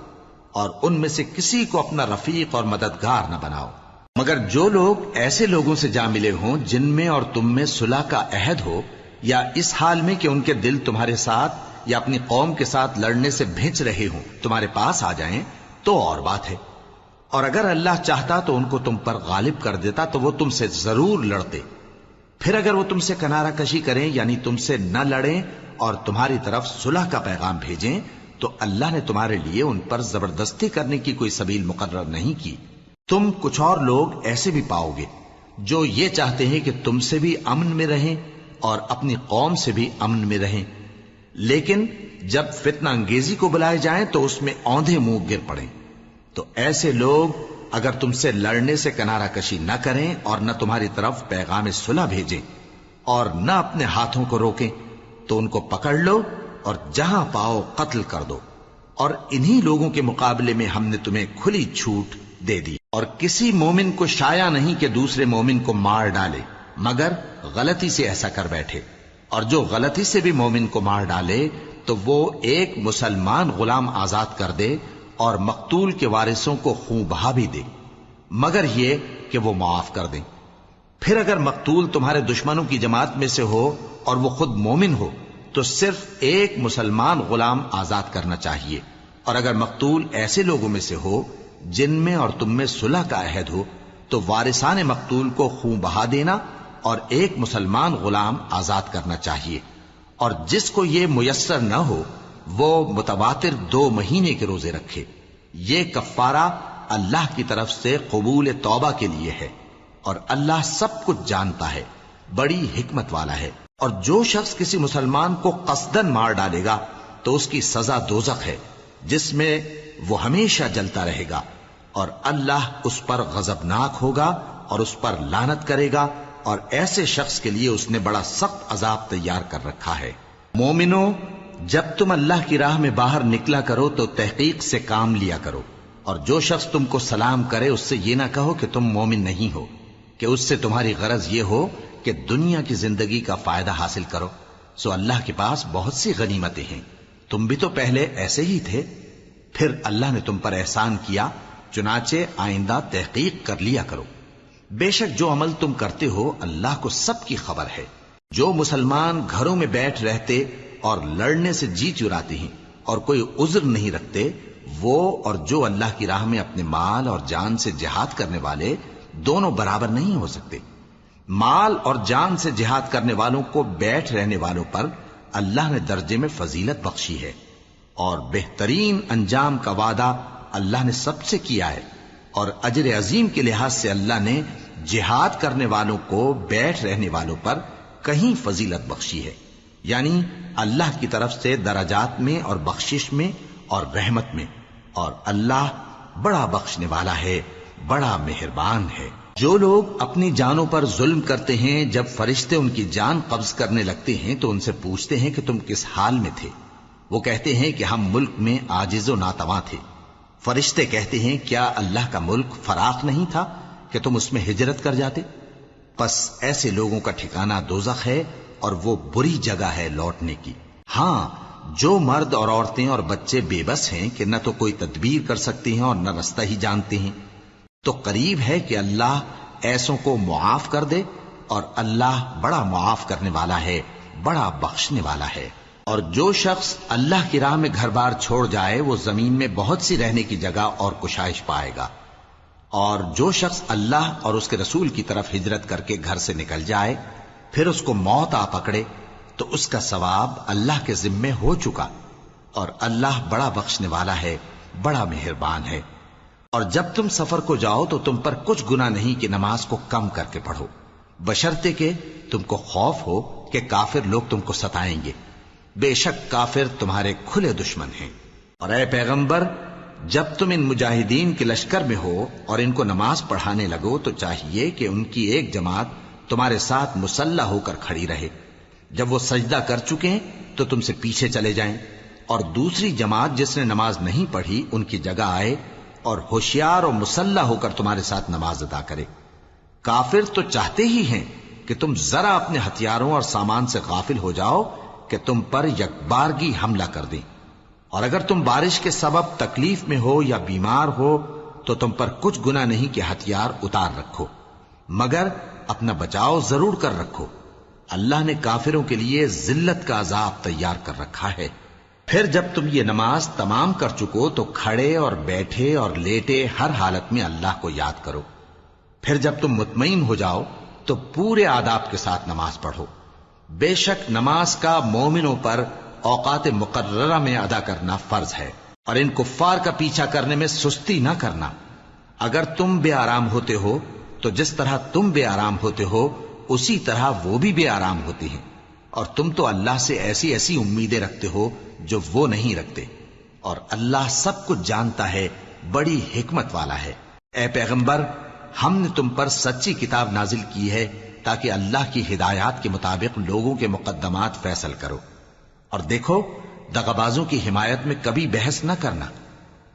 اور ان میں سے کسی کو اپنا رفیق اور مددگار نہ بناؤ، مگر جو لوگ ایسے لوگوں سے جا ملے ہوں جن میں اور تم میں صلح کا عہد ہو، یا اس حال میں کہ ان کے دل تمہارے ساتھ یا اپنی قوم کے ساتھ لڑنے سے بھنچ رہے ہوں تمہارے پاس آ جائیں تو اور بات ہے۔ اور اگر اللہ چاہتا تو ان کو تم پر غالب کر دیتا تو وہ تم سے ضرور لڑتے۔ پھر اگر وہ تم سے کنارہ کشی کریں یعنی تم سے نہ لڑیں اور تمہاری طرف صلح کا پیغام بھیجیں تو اللہ نے تمہارے لیے ان پر زبردستی کرنے کی کوئی سبیل مقرر نہیں کی۔ تم کچھ اور لوگ ایسے بھی پاؤ گے جو یہ چاہتے ہیں کہ تم سے بھی امن میں رہیں اور اپنی قوم سے بھی امن میں رہیں، لیکن جب فتنہ انگیزی کو بلائے جائیں تو اس میں اوندھے منہ گر پڑیں۔ تو ایسے لوگ اگر تم سے لڑنے سے کنارہ کشی نہ کریں اور نہ تمہاری طرف پیغام صلح بھیجیں اور نہ اپنے ہاتھوں کو روکیں تو ان کو پکڑ لو اور جہاں پاؤ قتل کر دو، اور انہی لوگوں کے مقابلے میں ہم نے تمہیں کھلی چھوٹ دے دی۔ اور کسی مومن کو شایع نہیں کہ دوسرے مومن کو مار ڈالے مگر غلطی سے ایسا کر بیٹھے، اور جو غلطی سے بھی مومن کو مار ڈالے تو وہ ایک مسلمان غلام آزاد کر دے اور مقتول کے وارثوں کو خون بہا بھی دے، مگر یہ کہ وہ معاف کر دیں۔ پھر اگر مقتول تمہارے دشمنوں کی جماعت میں سے ہو اور وہ خود مومن ہو تو صرف ایک مسلمان غلام آزاد کرنا چاہیے، اور اگر مقتول ایسے لوگوں میں سے ہو جن میں اور تم میں صلح کا عہد ہو تو وارثان مقتول کو خون بہا دینا اور ایک مسلمان غلام آزاد کرنا چاہیے، اور جس کو یہ میسر نہ ہو وہ متواتر 2 مہینے کے روزے رکھے۔ یہ کفارہ اللہ کی طرف سے قبول توبہ کے لیے ہے، اور اللہ سب کچھ جانتا ہے، بڑی حکمت والا ہے۔ اور جو شخص کسی مسلمان کو قصدن مار ڈالے گا تو اس کی سزا دوزخ ہے جس میں وہ ہمیشہ جلتا رہے گا، اور اللہ اس پر غضبناک ہوگا اور اس پر لعنت کرے گا، اور ایسے شخص کے لیے اس نے بڑا سخت عذاب تیار کر رکھا ہے۔ مومنو، جب تم اللہ کی راہ میں باہر نکلا کرو تو تحقیق سے کام لیا کرو، اور جو شخص تم کو سلام کرے اس سے یہ نہ کہو کہ تم مومن نہیں ہو، کہ اس سے تمہاری غرض یہ ہو کہ دنیا کی زندگی کا فائدہ حاصل کرو۔ سو اللہ کے پاس بہت سی غنیمتیں ہیں، تم بھی تو پہلے ایسے ہی تھے، پھر اللہ نے تم پر احسان کیا، چنانچہ آئندہ تحقیق کر لیا کرو۔ بے شک جو عمل تم کرتے ہو اللہ کو سب کی خبر ہے۔ جو مسلمان گھروں میں بیٹھ رہتے اور لڑنے سے جی چراتے ہیں اور کوئی عذر نہیں رکھتے، وہ اور جو اللہ کی راہ میں اپنے مال اور جان سے جہاد کرنے والے دونوں برابر نہیں ہو سکتے۔ مال اور جان سے جہاد کرنے والوں کو بیٹھ رہنے والوں پر اللہ نے درجے میں فضیلت بخشی ہے، اور بہترین انجام کا وعدہ اللہ نے سب سے کیا ہے، اور اجر عظیم کے لحاظ سے اللہ نے جہاد کرنے والوں کو بیٹھ رہنے والوں پر کہیں فضیلت بخشی ہے، یعنی اللہ کی طرف سے درجات میں اور بخشش میں اور رحمت میں، اور اللہ بڑا بخشنے والا ہے، بڑا مہربان ہے۔ جو لوگ اپنی جانوں پر ظلم کرتے ہیں، جب فرشتے ان کی جان قبض کرنے لگتے ہیں تو ان سے پوچھتے ہیں کہ تم کس حال میں تھے؟ وہ کہتے ہیں کہ ہم ملک میں عاجز و ناتواں تھے۔ فرشتے کہتے ہیں کیا اللہ کا ملک فراخ نہیں تھا کہ تم اس میں ہجرت کر جاتے؟ پس ایسے لوگوں کا ٹھکانہ دوزخ ہے اور وہ بری جگہ ہے لوٹنے کی۔ ہاں، جو مرد اور عورتیں اور بچے بے بس ہیں کہ نہ تو کوئی تدبیر کر سکتے ہیں اور نہ رستہ ہی جانتے ہیں، تو قریب ہے کہ اللہ ایسوں کو معاف کر دے، اور اللہ بڑا معاف کرنے والا ہے، بڑا بخشنے والا ہے۔ اور جو شخص اللہ کی راہ میں گھر بار چھوڑ جائے وہ زمین میں بہت سی رہنے کی جگہ اور کشائش پائے گا، اور جو شخص اللہ اور اس کے رسول کی طرف ہجرت کر کے گھر سے نکل جائے پھر اس کو موت آ پکڑے تو اس کا ثواب اللہ کے ذمے ہو چکا، اور اللہ بڑا بخشنے والا ہے، بڑا مہربان ہے۔ اور جب تم سفر کو جاؤ تو تم پر کچھ گناہ نہیں کہ نماز کو کم کر کے پڑھو، بشرطے کہ تم کو خوف ہو کہ کافر لوگ تم کو ستائیں گے، بے شک کافر تمہارے کھلے دشمن ہیں۔ اور اے پیغمبر، جب تم ان مجاہدین کے لشکر میں ہو اور ان کو نماز پڑھانے لگو تو چاہیے کہ ان کی ایک جماعت تمہارے ساتھ مسلح ہو کر کھڑی رہے، جب وہ سجدہ کر چکے تو تم سے پیچھے چلے جائیں، اور دوسری جماعت جس نے نماز نہیں پڑھی ان کی جگہ آئے اور ہوشیار اور مسلح ہو کر تمہارے ساتھ نماز ادا کرے۔ کافر تو چاہتے ہی ہیں کہ تم ذرا اپنے ہتھیاروں اور سامان سے غافل ہو جاؤ کہ تم پر یکبارگی حملہ کر دیں، اور اگر تم بارش کے سبب تکلیف میں ہو یا بیمار ہو تو تم پر کچھ گناہ نہیں کہ ہتھیار اتار رکھو، مگر اپنا بچاؤ ضرور کر رکھو، اللہ نے کافروں کے لیے ذلت کا عذاب تیار کر رکھا ہے۔ پھر جب تم یہ نماز تمام کر چکو تو کھڑے اور بیٹھے اور لیٹے ہر حالت میں اللہ کو یاد کرو۔ پھر جب تم مطمئن ہو جاؤ تو پورے آداب کے ساتھ نماز پڑھو۔ بے شک نماز کا مومنوں پر اوقات مقررہ میں ادا کرنا فرض ہے، اور ان کفار کا پیچھا کرنے میں سستی نہ کرنا۔ اگر تم بے آرام ہوتے ہو تو جس طرح تم بے آرام ہوتے ہو اسی طرح وہ بھی بے آرام ہوتے ہیں، اور تم تو اللہ سے ایسی ایسی امیدیں رکھتے ہو جو وہ نہیں رکھتے، اور اللہ سب کچھ جانتا ہے، بڑی حکمت والا ہے۔ اے پیغمبر، ہم نے تم پر سچی کتاب نازل کی ہے تاکہ اللہ کی ہدایات کے مطابق لوگوں کے مقدمات فیصل کرو، اور دیکھو دغابازوں کی حمایت میں کبھی بحث نہ کرنا،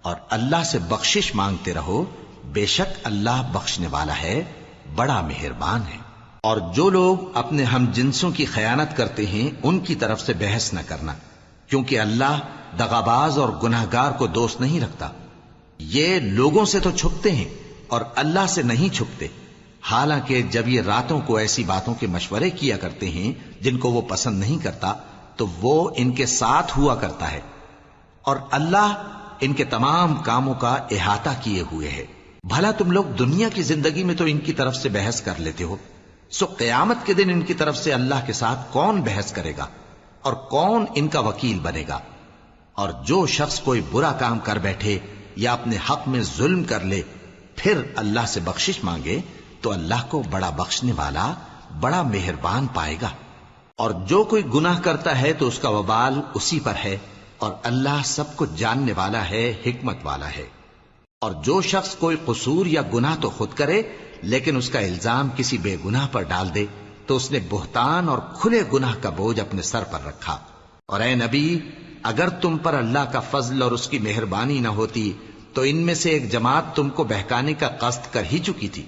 اور اللہ سے بخشش مانگتے رہو، بے شک اللہ بخشنے والا ہے، بڑا مہربان ہے۔ اور جو لوگ اپنے ہم جنسوں کی خیانت کرتے ہیں ان کی طرف سے بحث نہ کرنا، کیونکہ اللہ دغاباز اور گناہگار کو دوست نہیں رکھتا۔ یہ لوگوں سے تو چھپتے ہیں اور اللہ سے نہیں چھپتے، حالانکہ جب یہ راتوں کو ایسی باتوں کے مشورے کیا کرتے ہیں جن کو وہ پسند نہیں کرتا تو وہ ان کے ساتھ ہوا کرتا ہے، اور اللہ ان کے تمام کاموں کا احاطہ کیے ہوئے ہے۔ بھلا تم لوگ دنیا کی زندگی میں تو ان کی طرف سے بحث کر لیتے ہو، سو قیامت کے دن ان کی طرف سے اللہ کے ساتھ کون بحث کرے گا اور کون ان کا وکیل بنے گا؟ اور جو شخص کوئی برا کام کر بیٹھے یا اپنے حق میں ظلم کر لے پھر اللہ سے بخشش مانگے تو اللہ کو بڑا بخشنے والا، بڑا مہربان پائے گا۔ اور جو کوئی گناہ کرتا ہے تو اس کا وبال اسی پر ہے، اور اللہ سب کچھ جاننے والا ہے، حکمت والا ہے۔ اور جو شخص کوئی قصور یا گناہ تو خود کرے لیکن اس کا الزام کسی بے گناہ پر ڈال دے تو اس نے بہتان اور کھلے گناہ کا بوجھ اپنے سر پر رکھا۔ اور اے نبی، اگر تم پر اللہ کا فضل اور اس کی مہربانی نہ ہوتی تو ان میں سے ایک جماعت تم کو بہکانے کا قصد کر ہی چکی تھی،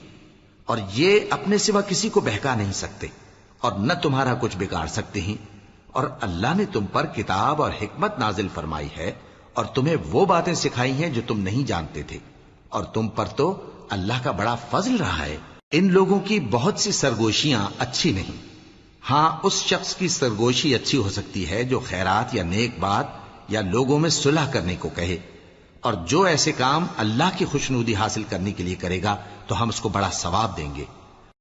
اور یہ اپنے سوا کسی کو بہکا نہیں سکتے اور نہ تمہارا کچھ بگاڑ سکتے ہیں۔ اور اللہ نے تم پر کتاب اور حکمت نازل فرمائی ہے اور تمہیں وہ باتیں سکھائی ہیں جو تم نہیں جانتے تھے، اور تم پر تو اللہ کا بڑا فضل رہا ہے۔ ان لوگوں کی بہت سی سرگوشیاں اچھی نہیں، ہاں اس شخص کی سرگوشی اچھی ہو سکتی ہے جو خیرات یا نیک بات یا لوگوں میں صلح کرنے کو کہے، اور جو ایسے کام اللہ کی خوشنودی حاصل کرنے کے لیے کرے گا تو ہم اس کو بڑا ثواب دیں گے۔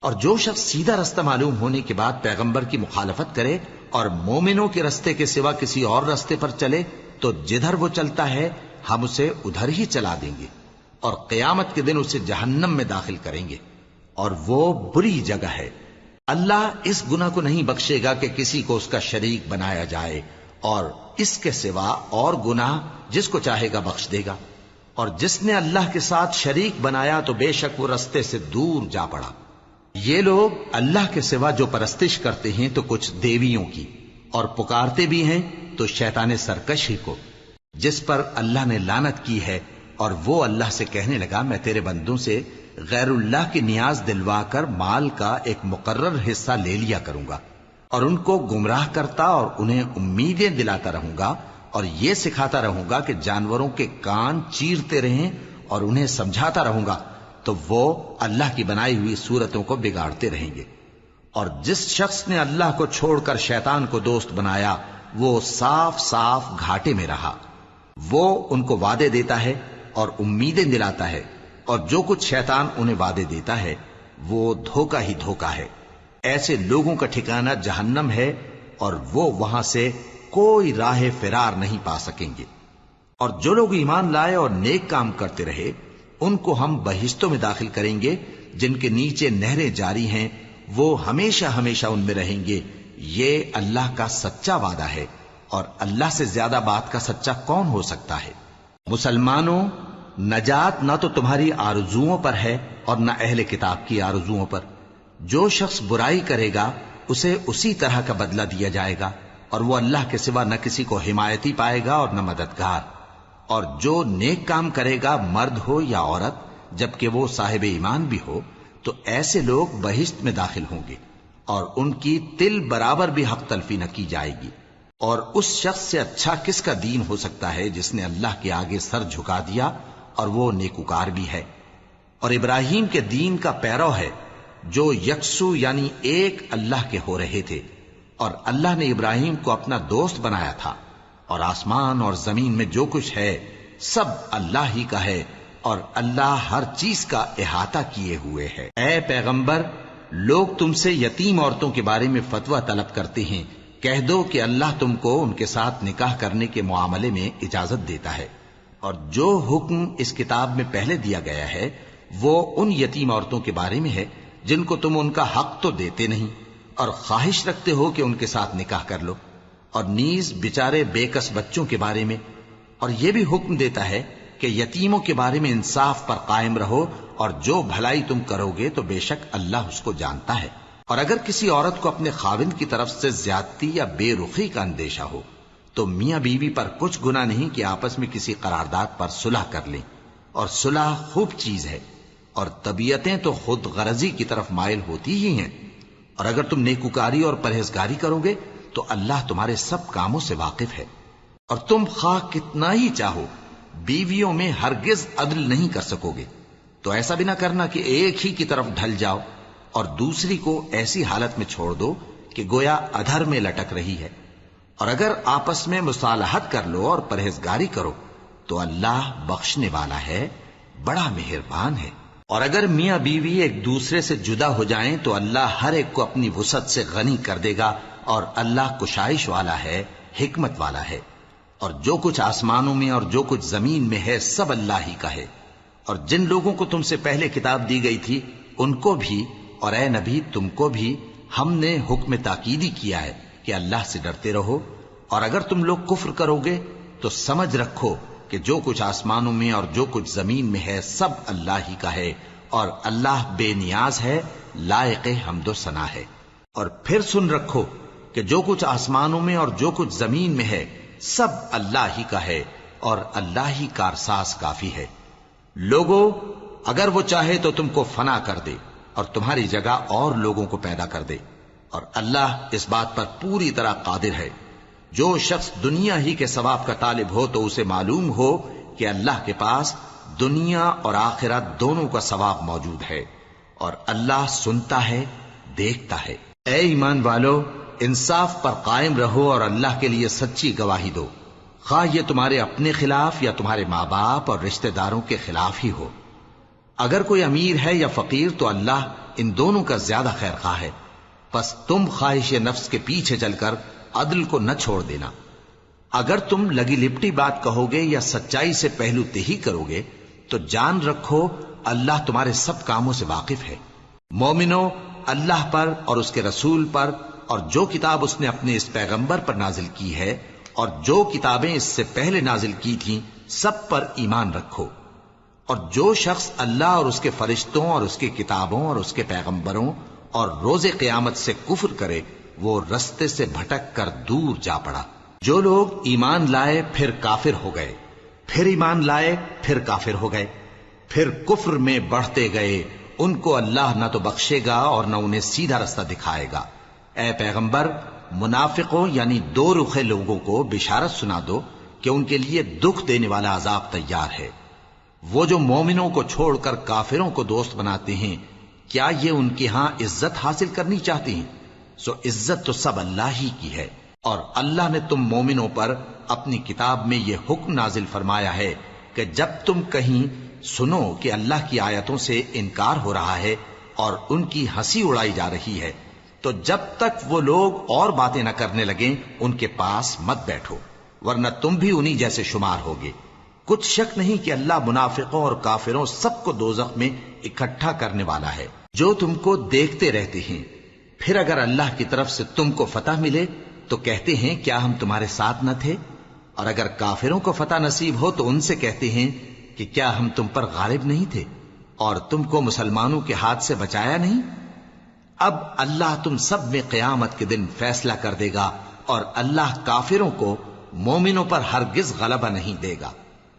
اور جو شخص سیدھا رستہ معلوم ہونے کے بعد پیغمبر کی مخالفت کرے اور مومنوں کے رستے کے سوا کسی اور رستے پر چلے تو جدھر وہ چلتا ہے ہم اسے ادھر ہی چلا دیں گے، اور قیامت کے دن اسے جہنم میں داخل کریں گے، اور وہ بری جگہ ہے۔ اللہ اس گناہ کو نہیں بخشے گا کہ کسی کو اس کا شریک بنایا جائے، اور اس کے سوا اور گناہ جس کو چاہے گا بخش دے گا۔ اور جس نے اللہ کے ساتھ شریک بنایا تو بے شک وہ رستے سے دور جا پڑا۔ یہ لوگ اللہ کے سوا جو پرستش کرتے ہیں تو کچھ دیویوں کی، اور پکارتے بھی ہیں تو شیطان سرکش ہی کو، جس پر اللہ نے لعنت کی ہے۔ اور وہ اللہ سے کہنے لگا میں تیرے بندوں سے غیر اللہ کی نیاز دلوا کر مال کا ایک مقرر حصہ لے لیا کروں گا، اور ان کو گمراہ کرتا اور انہیں امیدیں دلاتا رہوں گا، اور یہ سکھاتا رہوں گا کہ جانوروں کے کان چیرتے رہیں، اور انہیں سمجھاتا رہوں گا تو وہ اللہ کی بنائی ہوئی صورتوں کو بگاڑتے رہیں گے۔ اور جس شخص نے اللہ کو چھوڑ کر شیطان کو دوست بنایا وہ صاف صاف گھاٹے میں رہا۔ وہ ان کو وعدے دیتا ہے اور امیدیں دلاتا ہے، اور جو کچھ شیطان انہیں وعدے دیتا ہے وہ دھوکہ ہی دھوکہ ہے۔ ایسے لوگوں کا ٹھکانہ جہنم ہے، اور وہ وہاں سے کوئی راہ فرار نہیں پا سکیں گے۔ اور جو لوگ ایمان لائے اور نیک کام کرتے رہے ان کو ہم بہشتوں میں داخل کریں گے جن کے نیچے نہریں جاری ہیں، وہ ہمیشہ ہمیشہ ان میں رہیں گے۔ یہ اللہ کا سچا وعدہ ہے، اور اللہ سے زیادہ بات کا سچا کون ہو سکتا ہے؟ مسلمانوں، نجات نہ تو تمہاری آرزوؤں پر ہے اور نہ اہل کتاب کی آرزوؤں پر۔ جو شخص برائی کرے گا اسے اسی طرح کا بدلہ دیا جائے گا، اور وہ اللہ کے سوا نہ کسی کو حمایتی پائے گا اور نہ مددگار۔ اور جو نیک کام کرے گا مرد ہو یا عورت جبکہ وہ صاحب ایمان بھی ہو تو ایسے لوگ بہشت میں داخل ہوں گے، اور ان کی تل برابر بھی حق تلفی نہ کی جائے گی۔ اور اس شخص سے اچھا کس کا دین ہو سکتا ہے جس نے اللہ کے آگے سر جھکا دیا اور وہ نیکوکار بھی ہے۔ اور ابراہیم کے دین کا پیرو ہے جو یکسو یعنی ایک اللہ کے ہو رہے تھے، اور اللہ نے ابراہیم کو اپنا دوست بنایا تھا۔ اور آسمان اور زمین میں جو کچھ ہے سب اللہ ہی کا ہے، اور اللہ ہر چیز کا احاطہ کیے ہوئے ہے۔ اے پیغمبر، لوگ تم سے یتیم عورتوں کے بارے میں فتویٰ طلب کرتے ہیں، کہہ دو کہ اللہ تم کو ان کے ساتھ نکاح کرنے کے معاملے میں اجازت دیتا ہے، اور جو حکم اس کتاب میں پہلے دیا گیا ہے وہ ان یتیم عورتوں کے بارے میں ہے جن کو تم ان کا حق تو دیتے نہیں، اور خواہش رکھتے ہو کہ ان کے ساتھ نکاح کر لو، اور نیز بیچارے بے کس بچوں کے بارے میں۔ اور یہ بھی حکم دیتا ہے کہ یتیموں کے بارے میں انصاف پر قائم رہو، اور جو بھلائی تم کرو گے تو بے شک اللہ اس کو جانتا ہے۔ اور اگر کسی عورت کو اپنے خاوند کی طرف سے زیادتی یا بے رخی کا اندیشہ ہو تو میاں بیوی پر کچھ گناہ نہیں کہ آپس میں کسی قرارداد پر صلح کر لیں، اور صلح خوب چیز ہے، اور طبیعتیں تو خود غرضی کی طرف مائل ہوتی ہی ہیں۔ اور اگر تم نیکوکاری اور پرہیزگاری کرو گے تو اللہ تمہارے سب کاموں سے واقف ہے۔ اور تم خواہ کتنا ہی چاہو بیویوں میں ہرگز عدل نہیں کر سکو گے، تو ایسا بھی نہ کرنا کہ ایک ہی کی طرف ڈھل جاؤ اور دوسری کو ایسی حالت میں چھوڑ دو کہ گویا ادھر میں لٹک رہی ہے۔ اور اگر آپس میں مصالحت کر لو اور پرہیزگاری کرو تو اللہ بخشنے والا ہے، بڑا مہربان ہے۔ اور اگر میاں بیوی ایک دوسرے سے جدا ہو جائیں تو اللہ ہر ایک کو اپنی وسعت سے غنی کر دے گا، اور اللہ کشائش والا ہے، حکمت والا ہے۔ اور جو کچھ آسمانوں میں اور جو کچھ زمین میں ہے سب اللہ ہی کا ہے۔ اور جن لوگوں کو تم سے پہلے کتاب دی گئی تھی ان کو بھی، اور اے نبی تم کو بھی، ہم نے حکم تاکیدی کیا ہے کہ اللہ سے ڈرتے رہو۔ اور اگر تم لوگ کفر کرو گے تو سمجھ رکھو کہ جو کچھ آسمانوں میں اور جو کچھ زمین میں ہے سب اللہ ہی کا ہے، اور اللہ بے نیاز ہے، لائق حمد و ثنا ہے۔ اور پھر سن رکھو کہ جو کچھ آسمانوں میں اور جو کچھ زمین میں ہے سب اللہ ہی کا ہے، اور اللہ ہی کارساز کافی ہے۔ لوگو، اگر وہ چاہے تو تم کو فنا کر دے اور تمہاری جگہ اور لوگوں کو پیدا کر دے، اور اللہ اس بات پر پوری طرح قادر ہے۔ جو شخص دنیا ہی کے ثواب کا طالب ہو تو اسے معلوم ہو کہ اللہ کے پاس دنیا اور آخرت دونوں کا ثواب موجود ہے، اور اللہ سنتا ہے، دیکھتا ہے۔ اے ایمان والو، انصاف پر قائم رہو اور اللہ کے لیے سچی گواہی دو، خواہ یہ تمہارے اپنے خلاف یا تمہارے ماں باپ اور رشتہ داروں کے خلاف ہی ہو۔ اگر کوئی امیر ہے یا فقیر تو اللہ ان دونوں کا زیادہ خیر خواہ ہے، پس تم خواہش نفس کے پیچھے چل کر عدل کو نہ چھوڑ دینا۔ اگر تم لگی لپٹی بات کہو گے یا سچائی سے پہلو تہی کرو گے تو جان رکھو اللہ تمہارے سب کاموں سے واقف ہے۔ مومنو، اللہ پر اور اس کے رسول پر اور جو کتاب اس نے اپنے اس پیغمبر پر نازل کی ہے اور جو کتابیں اس سے پہلے نازل کی تھیں سب پر ایمان رکھو، اور جو شخص اللہ اور اس کے فرشتوں اور اس کی کتابوں اور اس کے پیغمبروں اور روز قیامت سے کفر کرے وہ رستے سے بھٹک کر دور جا پڑا۔ جو لوگ ایمان لائے پھر کافر ہو گئے، پھر ایمان لائے پھر کافر ہو گئے، پھر کفر میں بڑھتے گئے، ان کو اللہ نہ تو بخشے گا اور نہ انہیں سیدھا رستہ دکھائے گا۔ اے پیغمبر، منافقوں یعنی دو رخے لوگوں کو بشارت سنا دو کہ ان کے لیے دکھ دینے والا عذاب تیار ہے۔ وہ جو مومنوں کو چھوڑ کر کافروں کو دوست بناتے ہیں، کیا یہ ان کے ہاں عزت حاصل کرنی چاہتے ہیں؟ سو عزت تو سب اللہ ہی کی ہے، اور اللہ نے تم مومنوں پر اپنی کتاب میں یہ حکم نازل فرمایا ہے کہ جب تم کہیں سنو کہ اللہ کی آیتوں سے انکار ہو رہا ہے اور ان کی ہنسی اڑائی جا رہی ہے، تو جب تک وہ لوگ اور باتیں نہ کرنے لگیں ان کے پاس مت بیٹھو، ورنہ تم بھی انہی جیسے شمار ہوگے۔ کچھ شک نہیں کہ اللہ منافقوں اور کافروں سب کو دوزخ میں اکٹھا کرنے والا ہے۔ جو تم کو دیکھتے رہتے ہیں، پھر اگر اللہ کی طرف سے تم کو فتح ملے تو کہتے ہیں کیا ہم تمہارے ساتھ نہ تھے؟ اور اگر کافروں کو فتح نصیب ہو تو ان سے کہتے ہیں کہ کیا ہم تم پر غالب نہیں تھے اور تم کو مسلمانوں کے ہاتھ سے بچایا نہیں؟ اب اللہ تم سب میں قیامت کے دن فیصلہ کر دے گا، اور اللہ کافروں کو مومنوں پر ہرگز غلبہ نہیں دے گا۔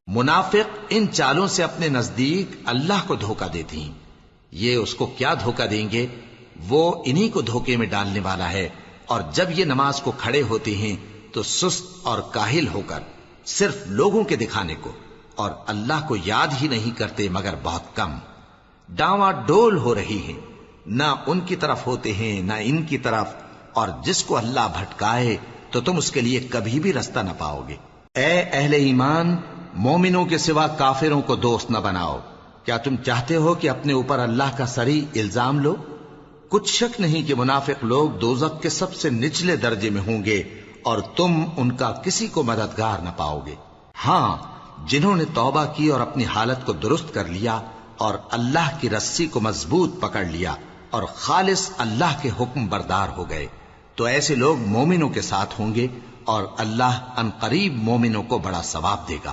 منافق ان چالوں سے اپنے نزدیک اللہ کو دھوکہ دیتے ہیں، یہ اس کو کیا دھوکہ دیں گے؟ وہ انہی کو دھوکے میں ڈالنے والا ہے۔ اور جب یہ نماز کو کھڑے ہوتے ہیں تو سست اور کاہل ہو کر صرف لوگوں کے دکھانے کو، اور اللہ کو یاد ہی نہیں کرتے مگر بہت کم۔ ڈاواں ڈول ہو رہی ہیں، نہ ان کی طرف ہوتے ہیں نہ ان کی طرف، اور جس کو اللہ بھٹکائے تو تم اس کے لیے کبھی بھی رستہ نہ پاؤ گے۔ اے اہل ایمان، مومنوں کے سوا کافروں کو دوست نہ بناؤ۔ کیا تم چاہتے ہو کہ اپنے اوپر اللہ کا صریح الزام لو؟ کچھ شک نہیں کہ منافق لوگ دوزخ کے سب سے نچلے درجے میں ہوں گے، اور تم ان کا کسی کو مددگار نہ پاؤ گے۔ ہاں، جنہوں نے توبہ کی اور اپنی حالت کو درست کر لیا اور اللہ کی رسی کو مضبوط پکڑ لیا اور خالص اللہ کے حکم بردار ہو گئے، تو ایسے لوگ مومنوں کے ساتھ ہوں گے، اور اللہ ان قریب مومنوں کو بڑا ثواب دے گا۔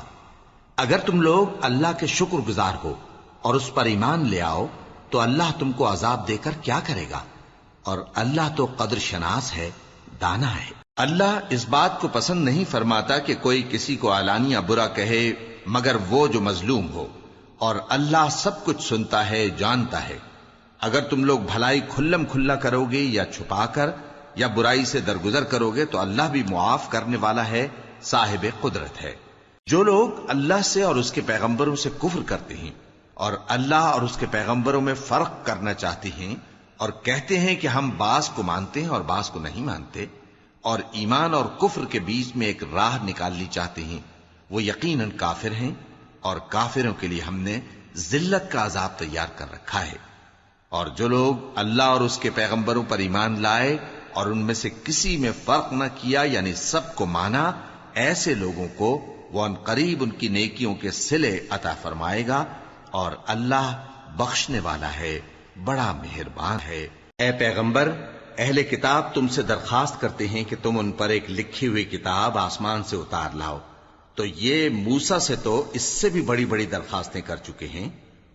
اگر تم لوگ اللہ کے شکر گزار ہو اور اس پر ایمان لے آؤ تو اللہ تم کو عذاب دے کر کیا کرے گا، اور اللہ تو قدر شناس ہے، دانا ہے۔ اللہ اس بات کو پسند نہیں فرماتا کہ کوئی کسی کو علانیہ برا کہے مگر وہ جو مظلوم ہو، اور اللہ سب کچھ سنتا ہے، جانتا ہے۔ اگر تم لوگ بھلائی کھلم کھلا کرو گے یا چھپا کر یا برائی سے درگزر کرو گے تو اللہ بھی معاف کرنے والا ہے، صاحب قدرت ہے۔ جو لوگ اللہ سے اور اس کے پیغمبروں سے کفر کرتے ہیں اور اللہ اور اس کے پیغمبروں میں فرق کرنا چاہتے ہیں اور کہتے ہیں کہ ہم بعض کو مانتے ہیں اور بعض کو نہیں مانتے، اور ایمان اور کفر کے بیچ میں ایک راہ نکالنی چاہتے ہیں، وہ یقیناً کافر ہیں، اور کافروں کے لیے ہم نے ذلت کا عذاب تیار کر رکھا ہے۔ اور جو لوگ اللہ اور اس کے پیغمبروں پر ایمان لائے اور ان میں سے کسی میں فرق نہ کیا یعنی سب کو مانا، ایسے لوگوں کو وہ ان قریب ان کی نیکیوں کے صلے عطا فرمائے گا، اور اللہ بخشنے والا ہے، بڑا مہربان ہے۔ اے پیغمبر، اہل کتاب تم سے درخواست کرتے ہیں کہ تم ان پر ایک لکھی ہوئی کتاب آسمان سے اتار لاؤ، تو یہ موسیٰ سے تو اس سے بھی بڑی بڑی درخواستیں کر چکے ہیں۔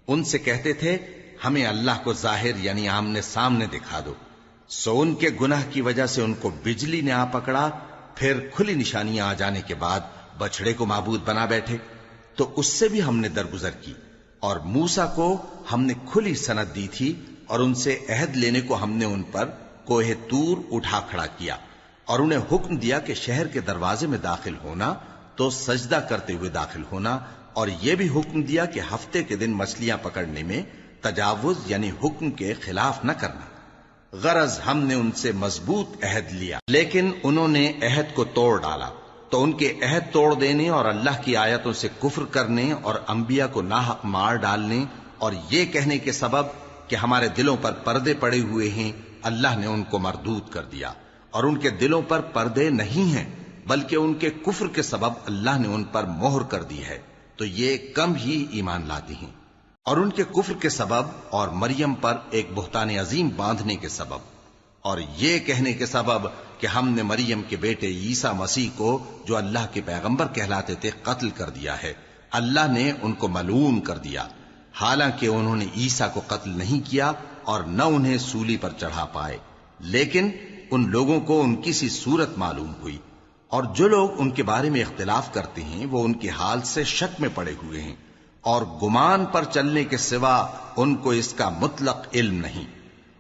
ان سے کہتے تھے ہمیں اللہ کو ظاہر یعنی آمنے سامنے دکھا دو، سو ان کے گناہ کی وجہ سے ان کو بجلی نے آ پکڑا، پھر کھلی نشانیاں آ جانے کے بعد بچڑے کو معبود بنا بیٹھے، تو اس سے بھی ہم نے درگزر کی، اور موسیٰ کو ہم نے کھلی سند دی تھی، اور ان سے عہد لینے کو ہم نے ان پر کوہ طور اٹھا کھڑا کیا، اور انہیں حکم دیا کہ شہر کے دروازے میں داخل ہونا تو سجدہ کرتے ہوئے داخل ہونا، اور یہ بھی حکم دیا کہ ہفتے کے دن مچھلیاں پکڑنے میں تجاوز یعنی حکم کے خلاف نہ کرنا۔ غرض ہم نے ان سے مضبوط عہد لیا، لیکن انہوں نے عہد کو توڑ ڈالا، تو ان کے عہد توڑ دینے اور اللہ کی آیتوں سے کفر کرنے اور انبیاء کو ناحق مار ڈالنے اور یہ کہنے کے سبب کہ ہمارے دلوں پر پردے پڑے ہوئے ہیں، اللہ نے ان کو مردود کر دیا، اور ان کے دلوں پر پردے نہیں ہیں بلکہ ان کے کفر کے سبب اللہ نے ان پر مہر کر دی ہے، تو یہ کم ہی ایمان لاتے ہیں۔ اور ان کے کفر کے سبب اور مریم پر ایک بہتان عظیم باندھنے کے سبب اور یہ کہنے کے سبب کہ ہم نے مریم کے بیٹے عیسیٰ مسیح کو جو اللہ کے پیغمبر کہلاتے تھے قتل کر دیا ہے، اللہ نے ان کو ملعون کر دیا، حالانکہ انہوں نے عیسیٰ کو قتل نہیں کیا اور نہ انہیں سولی پر چڑھا پائے، لیکن ان لوگوں کو ان کی سی صورت معلوم ہوئی، اور جو لوگ ان کے بارے میں اختلاف کرتے ہیں وہ ان کے حال سے شک میں پڑے ہوئے ہیں، اور گمان پر چلنے کے سوا ان کو اس کا مطلق علم نہیں،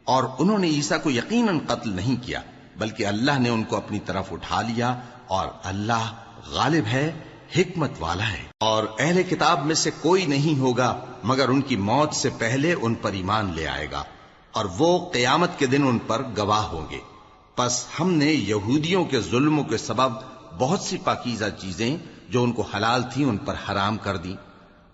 اور انہوں نے عیسیٰ کو یقیناً قتل نہیں کیا بلکہ اللہ نے ان کو اپنی طرف اٹھا لیا، اور اللہ غالب ہے، حکمت والا ہے۔ اور اہل کتاب میں سے کوئی نہیں ہوگا مگر ان کی موت سے پہلے ان پر ایمان لے آئے گا، اور وہ قیامت کے دن ان پر گواہ ہوں گے۔ پس ہم نے یہودیوں کے ظلموں کے سبب بہت سی پاکیزہ چیزیں جو ان کو حلال تھیں ان پر حرام کر دیں،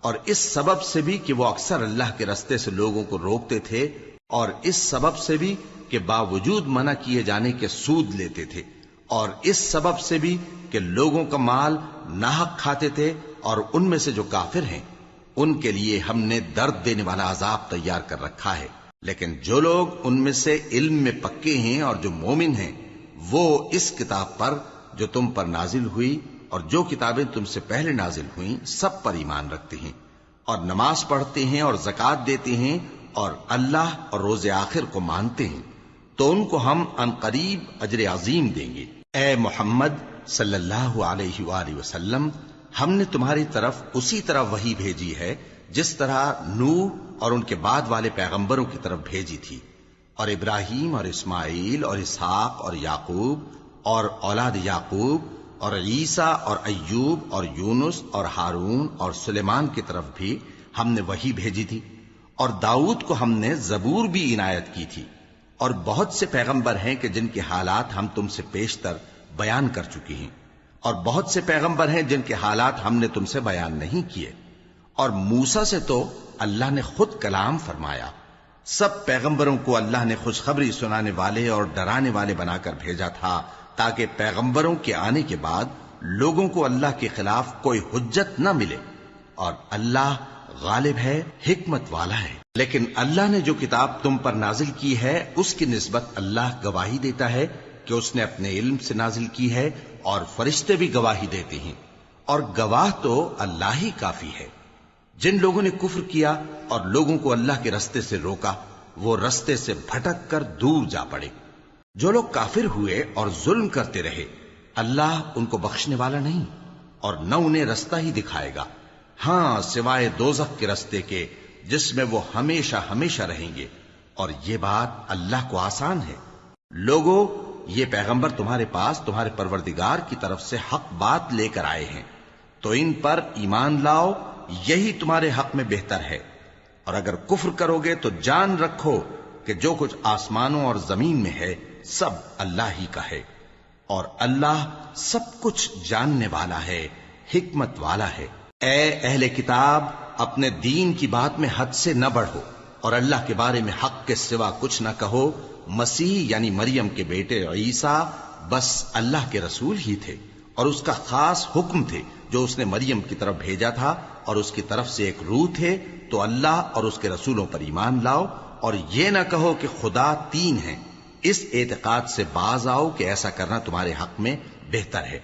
اور اس سبب سے بھی کہ وہ اکثر اللہ کے رستے سے لوگوں کو روکتے تھے، اور اس سبب سے بھی کہ باوجود منع کیے جانے کے سود لیتے تھے، اور اس سبب سے بھی کہ لوگوں کا مال ناحق کھاتے تھے، اور ان میں سے جو کافر ہیں ان کے لیے ہم نے درد دینے والا عذاب تیار کر رکھا ہے۔ لیکن جو لوگ ان میں سے علم میں پکے ہیں اور جو مومن ہیں وہ اس کتاب پر جو تم پر نازل ہوئی اور جو کتابیں تم سے پہلے نازل ہوئیں سب پر ایمان رکھتے ہیں، اور نماز پڑھتے ہیں اور زکوٰۃ دیتے ہیں، اور اللہ اور روز آخر کو مانتے ہیں، تو ان کو ہم عنقریب اجر عظیم دیں گے۔ اے محمد صلی اللہ علیہ وآلہ وسلم، ہم نے تمہاری طرف اسی طرح وحی بھیجی ہے جس طرح نوح اور ان کے بعد والے پیغمبروں کی طرف بھیجی تھی، اور ابراہیم اور اسماعیل اور اسحاق اور یعقوب اور اولاد یعقوب اور عیسیٰ اور ایوب اور یونس اور ہارون اور سلیمان کی طرف بھی ہم نے وحی بھیجی تھی، اور داؤد کو ہم نے زبور بھی عنایت کی تھی، اور بہت سے پیغمبر ہیں کہ جن کے حالات ہم تم سے پیشتر بیان کر چکی ہیں، اور بہت سے پیغمبر ہیں جن کے حالات ہم نے تم سے بیان نہیں کیے، اور موسیٰ سے تو اللہ نے خود کلام فرمایا۔ سب پیغمبروں کو اللہ نے خوشخبری سنانے والے اور ڈرانے والے بنا کر بھیجا تھا تاکہ پیغمبروں کے آنے کے بعد لوگوں کو اللہ کے خلاف کوئی حجت نہ ملے، اور اللہ غالب ہے، حکمت والا ہے۔ لیکن اللہ نے جو کتاب تم پر نازل کی ہے اس کی نسبت اللہ گواہی دیتا ہے کہ اس نے اپنے علم سے نازل کی ہے، اور فرشتے بھی گواہی دیتے ہیں، اور گواہ تو اللہ ہی کافی ہے۔ جن لوگوں نے کفر کیا اور لوگوں کو اللہ کے رستے سے روکا وہ رستے سے بھٹک کر دور جا پڑے۔ جو لوگ کافر ہوئے اور ظلم کرتے رہے اللہ ان کو بخشنے والا نہیں، اور نہ انہیں رستہ ہی دکھائے گا، ہاں سوائے دوزخ کے رستے کے جس میں وہ ہمیشہ ہمیشہ رہیں گے، اور یہ بات اللہ کو آسان ہے۔ لوگو، یہ پیغمبر تمہارے پاس تمہارے پروردگار کی طرف سے حق بات لے کر آئے ہیں، تو ان پر ایمان لاؤ، یہی تمہارے حق میں بہتر ہے، اور اگر کفر کرو گے تو جان رکھو کہ جو کچھ آسمانوں اور زمین میں ہے سب اللہ ہی کا ہے، اور اللہ سب کچھ جاننے والا ہے، حکمت والا ہے۔ اے اہل کتاب، اپنے دین کی بات میں حد سے نہ بڑھو، اور اللہ کے بارے میں حق کے سوا کچھ نہ کہو۔ مسیح یعنی مریم کے بیٹے عیسیٰ بس اللہ کے رسول ہی تھے، اور اس کا خاص حکم تھے جو اس نے مریم کی طرف بھیجا تھا، اور اس کی طرف سے ایک روح تھے، تو اللہ اور اس کے رسولوں پر ایمان لاؤ، اور یہ نہ کہو کہ خدا تین ہیں، اس اعتقاد سے باز آؤ کہ ایسا کرنا تمہارے حق میں بہتر ہے۔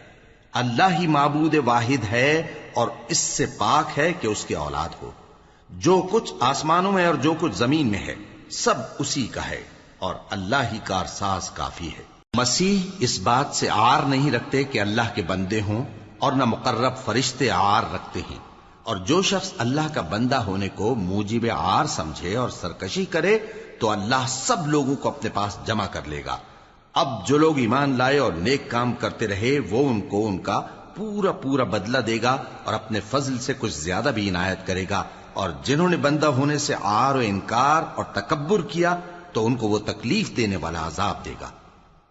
اللہ ہی معبود واحد ہے اور اس سے پاک ہے کہ اس کی اولاد ہو۔ جو کچھ آسمانوں میں اور جو کچھ زمین میں ہے سب اسی کا ہے، اور اللہ ہی کارساز کافی ہے۔ مسیح اس بات سے عار نہیں رکھتے کہ اللہ کے بندے ہوں، اور نہ مقرب فرشتے عار رکھتے ہیں، اور جو شخص اللہ کا بندہ ہونے کو موجب عار سمجھے اور سرکشی کرے تو اللہ سب لوگوں کو اپنے پاس جمع کر لے گا۔ اب جو لوگ ایمان لائے اور نیک کام کرتے رہے وہ ان کو ان کا پورا پورا بدلہ دے گا، اور اپنے فضل سے کچھ زیادہ بھی عنایت کرے گا، اور جنہوں نے بندہ ہونے سے عار و انکار اور تکبر کیا تو ان کو وہ تکلیف دینے والا عذاب دے گا،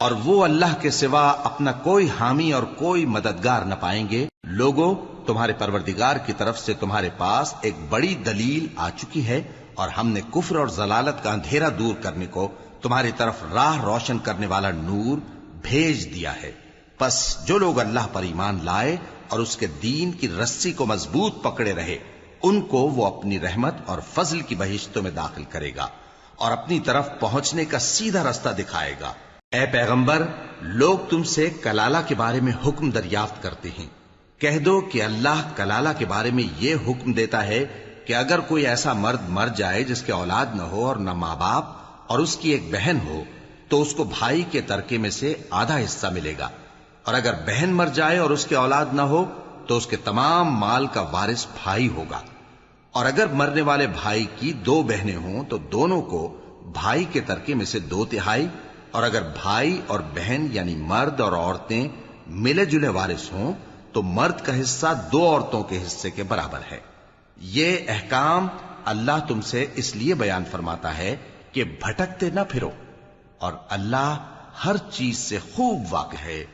اور وہ اللہ کے سوا اپنا کوئی حامی اور کوئی مددگار نہ پائیں گے۔ لوگوں، تمہارے پروردگار کی طرف سے تمہارے پاس ایک بڑی دلیل آ چکی ہے، اور ہم نے کفر اور ضلالت کا اندھیرا دور کرنے کو تمہاری طرف راہ روشن کرنے والا نور بھیج دیا ہے۔ پس جو لوگ اللہ پر ایمان لائے اور اس کے دین کی رسی کو مضبوط پکڑے رہے ان کو وہ اپنی رحمت اور فضل کی بہشتوں میں داخل کرے گا، اور اپنی طرف پہنچنے کا سیدھا راستہ دکھائے گا۔ اے پیغمبر، لوگ تم سے کلالہ کے بارے میں حکم دریافت کرتے ہیں کہہ دو کہ اللہ کلالہ کے بارے میں یہ حکم دیتا ہے کہ اگر کوئی ایسا مرد مر جائے جس کے اولاد نہ ہو اور نہ ماں باپ اور اس کی ایک بہن ہو تو اس کو بھائی کے ترکے میں سے آدھا حصہ ملے گا، اور اگر بہن مر جائے اور اس کے اولاد نہ ہو تو اس کے تمام مال کا وارث بھائی ہوگا، اور اگر مرنے والے بھائی کی دو بہنیں ہوں تو دونوں کو بھائی کے ترکے میں سے 2/3، اور اگر بھائی اور بہن یعنی مرد اور عورتیں ملے جلے وارث ہوں تو مرد کا حصہ 2 عورتوں کے حصے کے برابر ہے۔ یہ احکام اللہ تم سے اس لیے بیان فرماتا ہے کہ بھٹکتے نہ پھرو، اور اللہ ہر چیز سے خوب واقف ہے۔